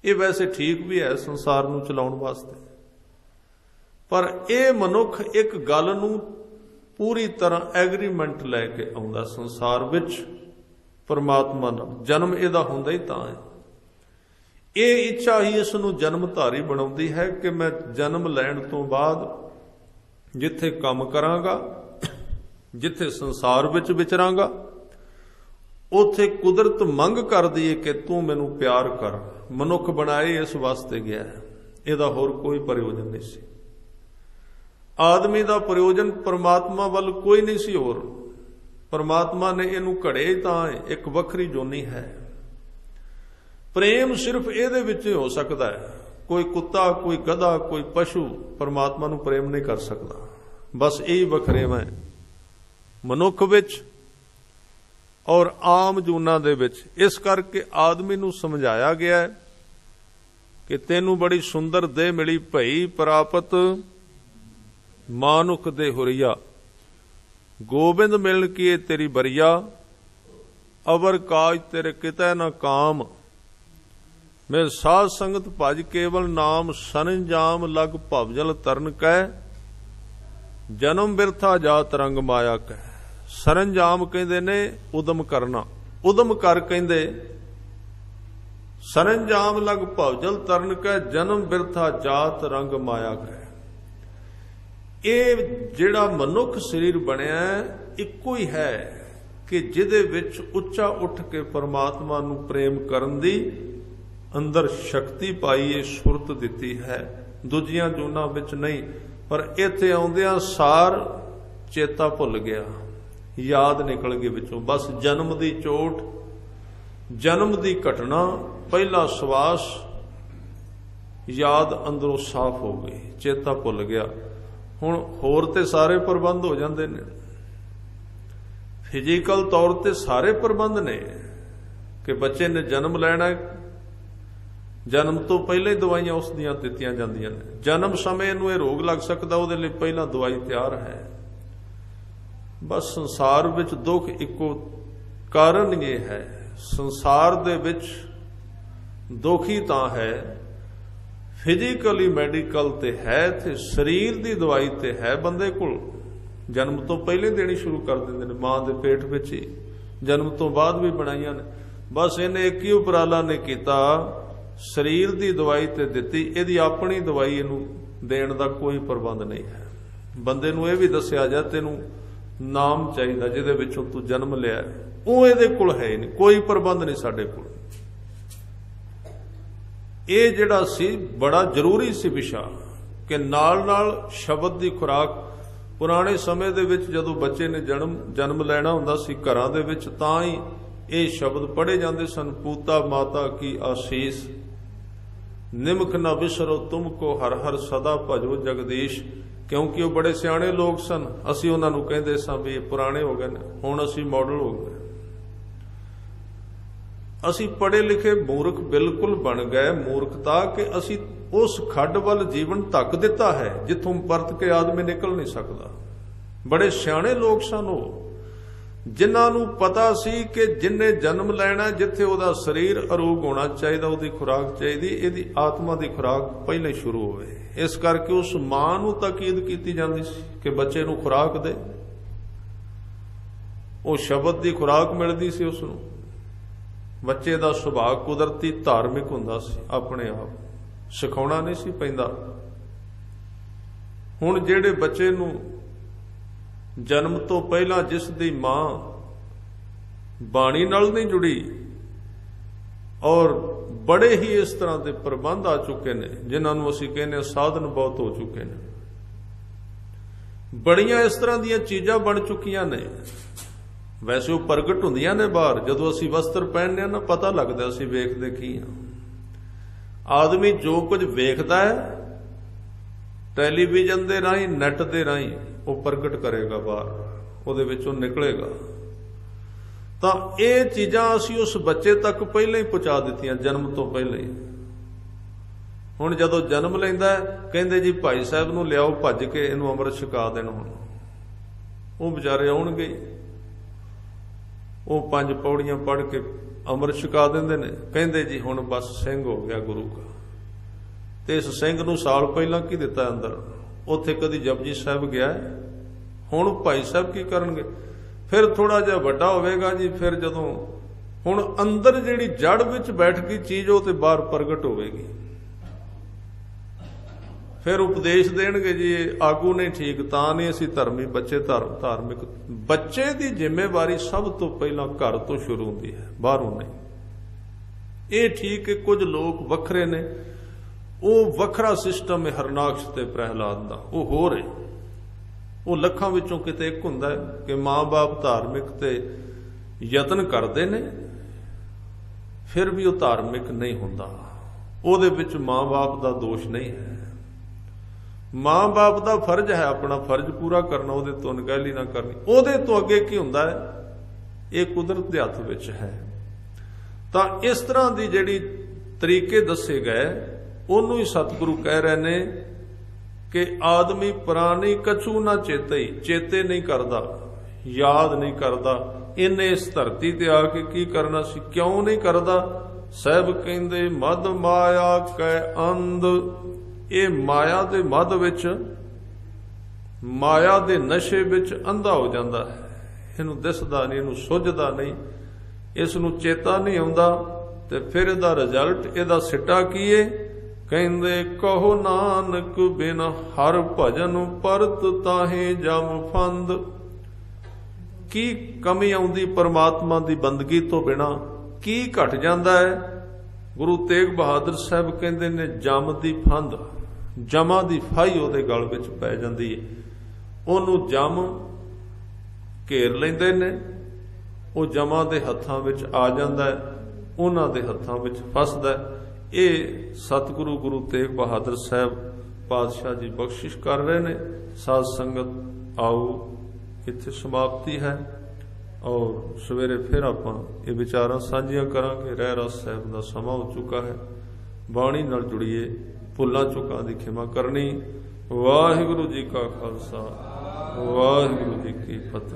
ਇਹ ਵੈਸੇ ਠੀਕ ਵੀ ਹੈ ਸੰਸਾਰ ਨੂੰ ਚਲਾਉਣ ਵਾਸਤੇ, ਪਰ ਇਹ ਮਨੁੱਖ ਇੱਕ ਗੱਲ ਨੂੰ ਪੂਰੀ ਤਰ੍ਹਾਂ ਐਗਰੀਮੈਂਟ ਲੈ ਕੇ ਆਉਂਦਾ ਸੰਸਾਰ ਵਿੱਚ ਪਰਮਾਤਮਾ ਨਾਲ। ਜਨਮ ਇਹਦਾ ਹੁੰਦਾ ਹੀ ਤਾਂ ਹੈ। ਇਹ ਇੱਛਾ ਹੀ ਇਸ ਨੂੰ ਜਨਮਧਾਰੀ ਬਣਾਉਂਦੀ ਹੈ ਕਿ ਮੈਂ ਜਨਮ ਲੈਣ ਤੋਂ ਬਾਅਦ ਜਿੱਥੇ ਕੰਮ ਕਰਾਂਗਾ, ਜਿੱਥੇ ਸੰਸਾਰ ਵਿੱਚ ਵਿਚਰਾਂਗਾ, ਉੱਥੇ ਕੁਦਰਤ ਮੰਗ ਕਰਦੀ ਹੈ ਕਿ ਤੂੰ ਮੈਨੂੰ ਪਿਆਰ ਕਰ। ਮਨੁੱਖ ਬਣਾਏ ਇਸ ਵਾਸਤੇ ਗਿਆ ਹੈ, ਇਹਦਾ ਹੋਰ ਕੋਈ ਪ੍ਰਯੋਜਨ ਨਹੀਂ ਸੀ। ਆਦਮੀ ਦਾ ਪ੍ਰਯੋਜਨ ਪਰਮਾਤਮਾ ਵੱਲ ਕੋਈ ਨਹੀਂ ਸੀ ਹੋਰ। ਪਰਮਾਤਮਾ ਨੇ ਇਹਨੂੰ ਘੜੇ ਤਾਂ ਇੱਕ ਵੱਖਰੀ ਜੋਨੀ ਹੈ। ਪ੍ਰੇਮ ਸਿਰਫ ਇਹਦੇ ਵਿੱਚ ਹੋ ਸਕਦਾ ਹੈ। ਕੋਈ ਕੁੱਤਾ, ਕੋਈ ਗਧਾ, ਕੋਈ ਪਸ਼ੂ ਪਰਮਾਤਮਾ ਨੂੰ ਪ੍ਰੇਮ ਨਹੀਂ ਕਰ ਸਕਦਾ। ਬਸ ਇਹੀ ਵਖਰੇਵਾਂ ਹੈ ਮਨੁੱਖ ਵਿੱਚ ਔਰ ਆਮ ਜੂਨਾਂ ਦੇ ਵਿੱਚ। ਇਸ ਕਰਕੇ ਆਦਮੀ ਨੂੰ ਸਮਝਾਇਆ ਗਿਆ ਹੈ ਕਿ ਤੈਨੂੰ ਬੜੀ ਸੁੰਦਰ ਦੇਹ ਮਿਲੀ, ਭਈ ਪ੍ਰਾਪਤ ਮਾਨੁਖ ਦੇ ਹੁਰੀਆ, ਗੋਬਿੰਦ ਮਿਲਣ ਕੀ ਤੇਰੀ ਬਰੀਆ, ਅਵਰ ਕਾਜ ਤੇਰੇ ਕਿਤੈ ਨਾ ਕਾਮ, ਮੈਂ ਸਾਧ ਸੰਗਤ ਭਜ ਕੇਵਲ ਨਾਮ, ਸਰੰਜਾਮ ਲਗ ਭਵਜਲ ਤਰਨ ਕੈ, ਜਨਮ ਬਿਰਥਾ ਜਾਤ ਰੰਗ ਮਾਇਆ ਕੈ। ਸਰੰਜਾਮ ਕਹਿੰਦੇ ਨੇ ਉਦਮ ਕਰਨਾ, ਉਦਮ ਕਰ ਕਹਿੰਦੇ ਸਰੰਜਾਮ ਲਗ ਭਵਜਲ ਤਰਨ ਕੈ, ਜਨਮ ਬਿਰਥਾ ਜਾਤ ਰੰਗ ਮਾਇਆ ਕੈ। ਇਹ ਜਿਹੜਾ ਮਨੁੱਖ ਸਰੀਰ ਬਣਿਆ ਇੱਕੋ ਹੀ ਹੈ ਕਿ ਜਿਹਦੇ ਵਿੱਚ ਉੱਚਾ ਉੱਠ ਕੇ ਪਰਮਾਤਮਾ ਨੂੰ ਪ੍ਰੇਮ ਕਰਨ ਦੀ ਅੰਦਰ ਸ਼ਕਤੀ ਪਾਈ ਹੈ, ਸੁਰਤ ਦਿੱਤੀ ਹੈ। ਦੂਜੀਆਂ ਜੂਨਾਂ ਵਿੱਚ ਨਹੀਂ। ਪਰ ਇੱਥੇ ਆਉਂਦਿਆਂ ਸਾਰ ਚੇਤਾ ਭੁੱਲ ਗਿਆ, ਯਾਦ ਨਿਕਲ ਗਈ ਵਿੱਚੋਂ। ਬਸ ਜਨਮ ਦੀ ਚੋਟ, ਜਨਮ ਦੀ ਘਟਨਾ, ਪਹਿਲਾ ਸਵਾਸ, ਯਾਦ ਅੰਦਰੋਂ ਸਾਫ਼ ਹੋ ਗਈ, ਚੇਤਾ ਭੁੱਲ ਗਿਆ। ਹੁਣ ਹੋਰ ਤੇ ਸਾਰੇ ਪ੍ਰਬੰਧ ਹੋ ਜਾਂਦੇ ਨੇ, ਫਿਜ਼ੀਕਲ ਤੌਰ ਤੇ ਸਾਰੇ ਪ੍ਰਬੰਧ ਨੇ ਕਿ ਬੱਚੇ ਨੇ ਜਨਮ ਲੈਣਾ, ਜਨਮ ਤੋਂ ਪਹਿਲੇ ਹੀ ਦਵਾਈਆਂ ਉਸ ਦੀਆਂ ਦਿੱਤੀਆਂ ਜਾਂਦੀਆਂ ਨੇ। ਜਨਮ ਸਮੇਂ ਨੂੰ ਇਹ ਰੋਗ ਲੱਗ ਸਕਦਾ, ਉਹਦੇ ਲਈ ਪਹਿਲਾਂ ਦਵਾਈ ਤਿਆਰ ਹੈ। ਬਸ ਸੰਸਾਰ ਵਿੱਚ ਦੁੱਖ ਇੱਕੋ ਕਾਰਨ ਇਹ ਹੈ। ਸੰਸਾਰ ਦੇ ਵਿੱਚ ਦੁਖੀ ਤਾਂ ਹੈ, ਫਿਜ਼ੀਕਲੀ ਮੈਡੀਕਲ ਤੇ ਹੈ, ਤੇ ਸਰੀਰ ਦੀ ਦਵਾਈ ਤੇ ਹੈ ਬੰਦੇ ਕੋਲ। ਜਨਮ ਤੋਂ ਪਹਿਲੇ ਦੇਣੀ ਸ਼ੁਰੂ ਕਰ ਦਿੰਦੇ ਨੇ, ਮਾਂ ਦੇ ਪੇਟ ਵਿੱਚ ਹੀ। ਜਨਮ ਤੋਂ ਬਾਅਦ ਵੀ ਬਣਾਈਆਂ ਨੇ। ਬਸ ਇਹਨੇ ਇੱਕ ਹੀ ਉਪਰਾਲਾ ਨੇ ਕੀਤਾ, ਸਰੀਰ ਦੀ ਦਵਾਈ ਤੇ ਦਿੱਤੀ, ਇਹਦੀ ਆਪਣੀ ਦਵਾਈ ਇਹਨੂੰ ਦੇਣ ਦਾ ਕੋਈ ਪ੍ਰਬੰਧ ਨਹੀਂ ਹੈ। ਬੰਦੇ ਨੂੰ ਇਹ ਵੀ ਦੱਸਿਆ ਜਾ ਤੈਨੂੰ ਨਾਮ ਚਾਹੀਦਾ ਜਿਹਦੇ ਵਿੱਚੋਂ ਤੂੰ ਜਨਮ ਲਿਆ, ਉਹ ਇਹਦੇ ਕੋਲ ਹੈ ਹੀ ਨਹੀਂ, ਕੋਈ ਪ੍ਰਬੰਧ ਨਹੀਂ ਸਾਡੇ ਕੋਲ। ਇਹ ਜਿਹੜਾ ਸੀ ਬੜਾ ਜ਼ਰੂਰੀ ਸੀ ਵਿਸ਼ਾ ਕਿ ਨਾਲ ਨਾਲ ਸ਼ਬਦ ਦੀ ਖੁਰਾਕ। ਪੁਰਾਣੇ ਸਮੇਂ ਦੇ ਵਿੱਚ ਜਦੋਂ ਬੱਚੇ ਨੇ ਜਨਮ ਲੈਣਾ ਹੁੰਦਾ ਸੀ ਘਰਾਂ ਦੇ ਵਿੱਚ, ਤਾਂ ਹੀ ਇਹ ਸ਼ਬਦ ਪੜ੍ਹੇ ਜਾਂਦੇ ਸਨ। ਪੂਤਾ ਮਾਤਾ ਕੀ ਆਸੀਸ, ਨਿਮਕ ਨਾ ਵਿਸਰੋ ਤੁਮ ਕੋ ਹਰ ਹਰ ਸਦਾ ਭਜੋ ਜਗਦੀਸ਼। ਕਿਉਂਕਿ ਉਹ ਬੜੇ ਸਿਆਣੇ ਲੋਕ ਸਨ। ਅਸੀਂ ਉਹਨਾਂ ਨੂੰ ਕਹਿੰਦੇ ਸਾਂ ਵੀ ਇਹ ਪੁਰਾਣੇ ਹੋ ਗਏ ਨੇ, ਹੁਣ ਅਸੀਂ ਮਾਡਲ ਹੋ ਗਏ। ਅਸੀਂ ਪੜ੍ਹੇ ਲਿਖੇ ਮੂਰਖ ਬਿਲਕੁਲ ਬਣ ਗਏ। ਮੂਰਖਤਾ ਕਿ ਅਸੀਂ ਉਸ ਖੱਡ ਵੱਲ ਜੀਵਨ ਧੱਕ ਦਿੱਤਾ ਹੈ ਜਿੱਥੋਂ ਪਰਤ ਕੇ ਆਦਮੀ ਨਿਕਲ ਨਹੀਂ ਸਕਦਾ। ਬੜੇ ਸਿਆਣੇ ਲੋਕ ਸਨ ਉਹ, ਜਿਨ੍ਹਾਂ ਨੂੰ ਪਤਾ ਸੀ ਕਿ ਜਿੰਨੇ ਜਨਮ ਲੈਣਾ, ਜਿੱਥੇ ਉਹਦਾ ਸਰੀਰ ਅਰੋਗ ਹੋਣਾ ਚਾਹੀਦਾ, ਉਹਦੀ ਖੁਰਾਕ ਚਾਹੀਦੀ, ਇਹਦੀ ਆਤਮਾ ਦੀ ਖੁਰਾਕ ਪਹਿਲਾਂ ਹੀ ਸ਼ੁਰੂ ਹੋਵੇ। ਇਸ ਕਰਕੇ ਉਸ ਮਾਂ ਨੂੰ ਤਾਕੀਦ ਕੀਤੀ ਜਾਂਦੀ ਸੀ ਕਿ ਬੱਚੇ ਨੂੰ ਖੁਰਾਕ ਦੇ। ਉਹ ਸ਼ਬਦ ਦੀ ਖੁਰਾਕ ਮਿਲਦੀ ਸੀ ਉਸ ਨੂੰ। ਬੱਚੇ ਦਾ ਸੁਭਾਅ ਕੁਦਰਤੀ ਧਾਰਮਿਕ ਹੁੰਦਾ ਸੀ, ਆਪਣੇ ਆਪ ਸਿਖਾਉਣਾ ਨਹੀਂ ਸੀ ਪੈਂਦਾ। ਹੁਣ ਜਿਹੜੇ ਬੱਚੇ ਨੂੰ ਜਨਮ ਤੋਂ ਪਹਿਲਾਂ ਜਿਸ ਦੀ ਮਾਂ ਬਾਣੀ ਨਾਲ ਨਹੀਂ ਜੁੜੀ, ਔਰ ਬੜੇ ਹੀ ਇਸ ਤਰ੍ਹਾਂ ਦੇ ਪ੍ਰਬੰਧ ਆ ਚੁੱਕੇ ਨੇ ਜਿਨ੍ਹਾਂ ਨੂੰ ਅਸੀਂ ਕਹਿੰਦੇ ਸਾਧਨ ਬਹੁਤ ਹੋ ਚੁੱਕੇ ਨੇ, ਬੜੀਆਂ ਇਸ ਤਰ੍ਹਾਂ ਦੀਆਂ ਚੀਜ਼ਾਂ ਬਣ ਚੁੱਕੀਆਂ ਨੇ। ਵੈਸੇ ਉਹ ਪ੍ਰਗਟ ਹੁੰਦੀਆਂ ਨੇ ਬਾਹਰ, ਜਦੋਂ ਅਸੀਂ ਵਸਤਰ ਪਹਿਨਦੇ ਹਾਂ ਨਾ ਪਤਾ ਲੱਗਦਾ ਅਸੀਂ ਵੇਖਦੇ ਕੀ ਹਾਂ। ਆਦਮੀ ਜੋ ਕੁਝ ਵੇਖਦਾ ਹੈ ਟੈਲੀਵਿਜ਼ਨ ਦੇ ਰਾਹੀਂ, ਨੈਟ ਦੇ ਰਾਹੀਂ, ਉਹ ਪ੍ਰਗਟ ਕਰੇਗਾ ਬਾਹਰ, ਉਹਦੇ ਵਿੱਚੋਂ ਨਿਕਲੇਗਾ। ਤਾਂ ਇਹ ਚੀਜ਼ਾਂ ਅਸੀਂ ਉਸ ਬੱਚੇ ਤੱਕ ਪਹਿਲਾਂ ਹੀ ਪਹੁੰਚਾ ਦਿੱਤੀਆਂ, ਜਨਮ ਤੋਂ ਪਹਿਲਾਂ ਹੀ। ਹੁਣ ਜਦੋਂ ਜਨਮ ਲੈਂਦਾ ਕਹਿੰਦੇ ਜੀ ਭਾਈ ਸਾਹਿਬ ਨੂੰ ਲਿਆਓ ਭੱਜ ਕੇ, ਇਹਨੂੰ ਅੰਮ੍ਰਿਤ ਛਕਾ ਦੇਣ। ਹੁਣ ਉਹ ਵਿਚਾਰੇ ਆਉਣਗੇ, ਉਹ 5 ਪੌੜੀਆਂ ਪੜ੍ਹ ਕੇ ਅੰਮ੍ਰਿਤ ਛਕਾ ਦਿੰਦੇ ਨੇ। ਕਹਿੰਦੇ ਜੀ ਹੁਣ ਬਸ ਸਿੰਘ ਹੋ ਗਿਆ ਗੁਰੂ ਦਾ। ਤੇ ਇਸ ਸਿੰਘ ਨੂੰ ਸਾਲ ਪਹਿਲਾਂ ਕੀ ਦਿੱਤਾ ਅੰਦਰ? ਉੱਥੇ ਕਦੀ ਜਪਜੀ ਸਾਹਿਬ ਗਿਆ। ਹੁਣ ਭਾਈ ਸਾਹਿਬ ਕੀ ਕਰਨਗੇ? ਫਿਰ ਥੋੜਾ ਜਿਹਾ ਵੱਡਾ ਹੋਵੇਗਾ ਜੀ, ਫਿਰ ਜਦੋਂ ਹੁਣ ਅੰਦਰ ਜਿਹੜੀ ਜੜ ਵਿੱਚ ਬੈਠ ਗਈ ਚੀਜ਼, ਉਹ ਤੇ ਬਾਹਰ ਪ੍ਰਗਟ ਹੋਵੇਗੀ। ਫਿਰ ਉਪਦੇਸ਼ ਦੇਣਗੇ ਜੀ ਇਹ ਆਗੂ ਨਹੀਂ ਠੀਕ, ਤਾਂ ਨਹੀਂ ਅਸੀਂ ਧਰਮੀ ਬੱਚੇ ਧਾਰਮਿਕ। ਬੱਚੇ ਦੀ ਜ਼ਿੰਮੇਵਾਰੀ ਸਭ ਤੋਂ ਪਹਿਲਾਂ ਘਰ ਤੋਂ ਸ਼ੁਰੂ ਹੁੰਦੀ ਹੈ, ਬਾਹਰੋਂ ਨਹੀਂ। ਇਹ ਠੀਕ ਹੈ ਕੁਝ ਲੋਕ ਵੱਖਰੇ ਨੇ, ਉਹ ਵੱਖਰਾ ਸਿਸਟਮ ਹੈ ਹਰਨਾਕਸ਼ ਤੇ ਪ੍ਰਹਿਲਾਦ ਦਾ, ਉਹ ਹੋਰ ਹੈ। ਉਹ ਲੱਖਾਂ ਵਿੱਚੋਂ ਕਿਤੇ ਇੱਕ ਹੁੰਦਾ ਹੈ ਕਿ ਮਾਂ-ਬਾਪ ਧਾਰਮਿਕ ਤੇ ਯਤਨ ਕਰਦੇ ਨੇ, ਫਿਰ ਵੀ ਉਹ ਧਾਰਮਿਕ ਨਹੀਂ ਹੁੰਦਾ। ਉਹਦੇ ਵਿੱਚ ਮਾਂ-ਬਾਪ ਦਾ ਦੋਸ਼ ਨਹੀਂ ਹੈ। ਮਾਂ-ਬਾਪ ਦਾ ਫਰਜ਼ ਹੈ ਆਪਣਾ ਫਰਜ਼ ਪੂਰਾ ਕਰਨਾ, ਉਹਦੇ ਤੋਂ ਅਣਗਹਿਲੀ ਨਾ ਕਰਨੀ। ਉਹਦੇ ਤੋਂ ਅੱਗੇ ਕੀ ਹੁੰਦਾ ਹੈ, ਇਹ ਕੁਦਰਤ ਦੇ ਹੱਥ ਵਿੱਚ ਹੈ। ਤਾਂ ਇਸ ਤਰ੍ਹਾਂ ਦੀ ਜਿਹੜੀ ਤਰੀਕੇ ਦੱਸੇ ਗਏ, ਉਹਨੂੰ ਹੀ ਸਤਿਗੁਰੂ ਕਹਿ ਰਹੇ ਨੇ ਕਿ ਆਦਮੀ ਪ੍ਰਾਣੀ ਕਛੂ ਨਾ ਚੇਤਈ, ਚੇਤੇ ਨਹੀਂ ਕਰਦਾ, ਯਾਦ ਨਹੀਂ ਕਰਦਾ। ਇਹਨੇ ਇਸ ਧਰਤੀ ਤੇ ਆ ਕੇ ਕੀ ਕਰਨਾ ਸੀ, ਕਿਉਂ ਨਹੀਂ ਕਰਦਾ? ਸਾਹਿਬ ਕਹਿੰਦੇ ਮਦ ਮਾਇਆ ਕੈ ਅੰਧ। ਇਹ ਮਾਇਆ ਦੇ ਮਦ ਵਿੱਚ, ਮਾਇਆ ਦੇ ਨਸ਼ੇ ਵਿੱਚ ਅੰਧਾ ਹੋ ਜਾਂਦਾ ਹੈ। ਇਹਨੂੰ ਦਿਸਦਾ ਨਹੀਂ, ਇਹਨੂੰ ਸੁੱਝਦਾ ਨਹੀਂ, ਇਸ ਨੂੰ ਚੇਤਾ ਨਹੀਂ ਆਉਂਦਾ। ਤੇ ਫਿਰ ਇਹਦਾ ਰਿਜ਼ਲਟ, ਇਹਦਾ ਸਿੱਟਾ ਕੀ ਹੈ? ਕਹਿੰਦੇ ਕਹੋ ਨਾਨਕ ਬਿਨ ਹਰ ਭਜਨ ਪਰਤ ਤਾਹੇ ਜਮ ਫੰਦ। ਕੀ ਕਮੀ ਆਉਂਦੀ ਪਰਮਾਤਮਾ ਦੀ ਬੰਦਗੀ ਤੋਂ ਬਿਨਾ? ਕੀ ਘਟ ਜਾਂਦਾ ਹੈ? ਗੁਰੂ ਤੇਗ ਬਹਾਦਰ ਸਾਹਿਬ ਕਹਿੰਦੇ ਨੇ ਜਮ ਦੀ ਫੰਦ, ਜਮਾਂ ਦੀ ਫਾਹੀ ਉਹਦੇ ਗਲ ਵਿੱਚ ਪੈ ਜਾਂਦੀ ਹੈ। ਉਹਨੂੰ ਜਮ ਘੇਰ ਲੈਂਦੇ ਨੇ, ਉਹ ਜਮਾਂ ਦੇ ਹੱਥਾਂ ਵਿੱਚ ਆ ਜਾਂਦਾ ਹੈ, ਉਹਨਾਂ ਦੇ ਹੱਥਾਂ ਵਿੱਚ ਫਸਦਾ। ਇਹ ਸਤਿਗੁਰੂ ਗੁਰੂ ਤੇਗ ਬਹਾਦਰ ਸਾਹਿਬ ਪਾਤਸ਼ਾਹ ਜੀ ਬਖਸ਼ਿਸ਼ ਕਰ ਰਹੇ ਨੇ। ਸਾਧ ਸੰਗਤ ਆਓ, ਇੱਥੇ ਸਮਾਪਤੀ ਹੈ, ਔਰ ਸਵੇਰੇ ਫਿਰ ਆਪਾਂ ਇਹ ਵਿਚਾਰਾਂ ਸਾਂਝੀਆਂ ਕਰਾਂਗੇ। ਰਹਿ ਰਸ ਸਾਹਿਬ ਦਾ ਸਮਾਂ ਹੋ ਚੁੱਕਾ ਹੈ। ਬਾਣੀ ਨਾਲ ਜੁੜੀਏ, ਭੁੱਲਾਂ ਚੁੱਕਾਂ ਦੀ ਖਿਮਾ ਕਰਨੀ। ਵਾਹਿਗੁਰੂ ਜੀ ਕਾ ਖਾਲਸਾ, ਵਾਹਿਗੁਰੂ ਜੀ ਕੀ ਫਤਿਹ।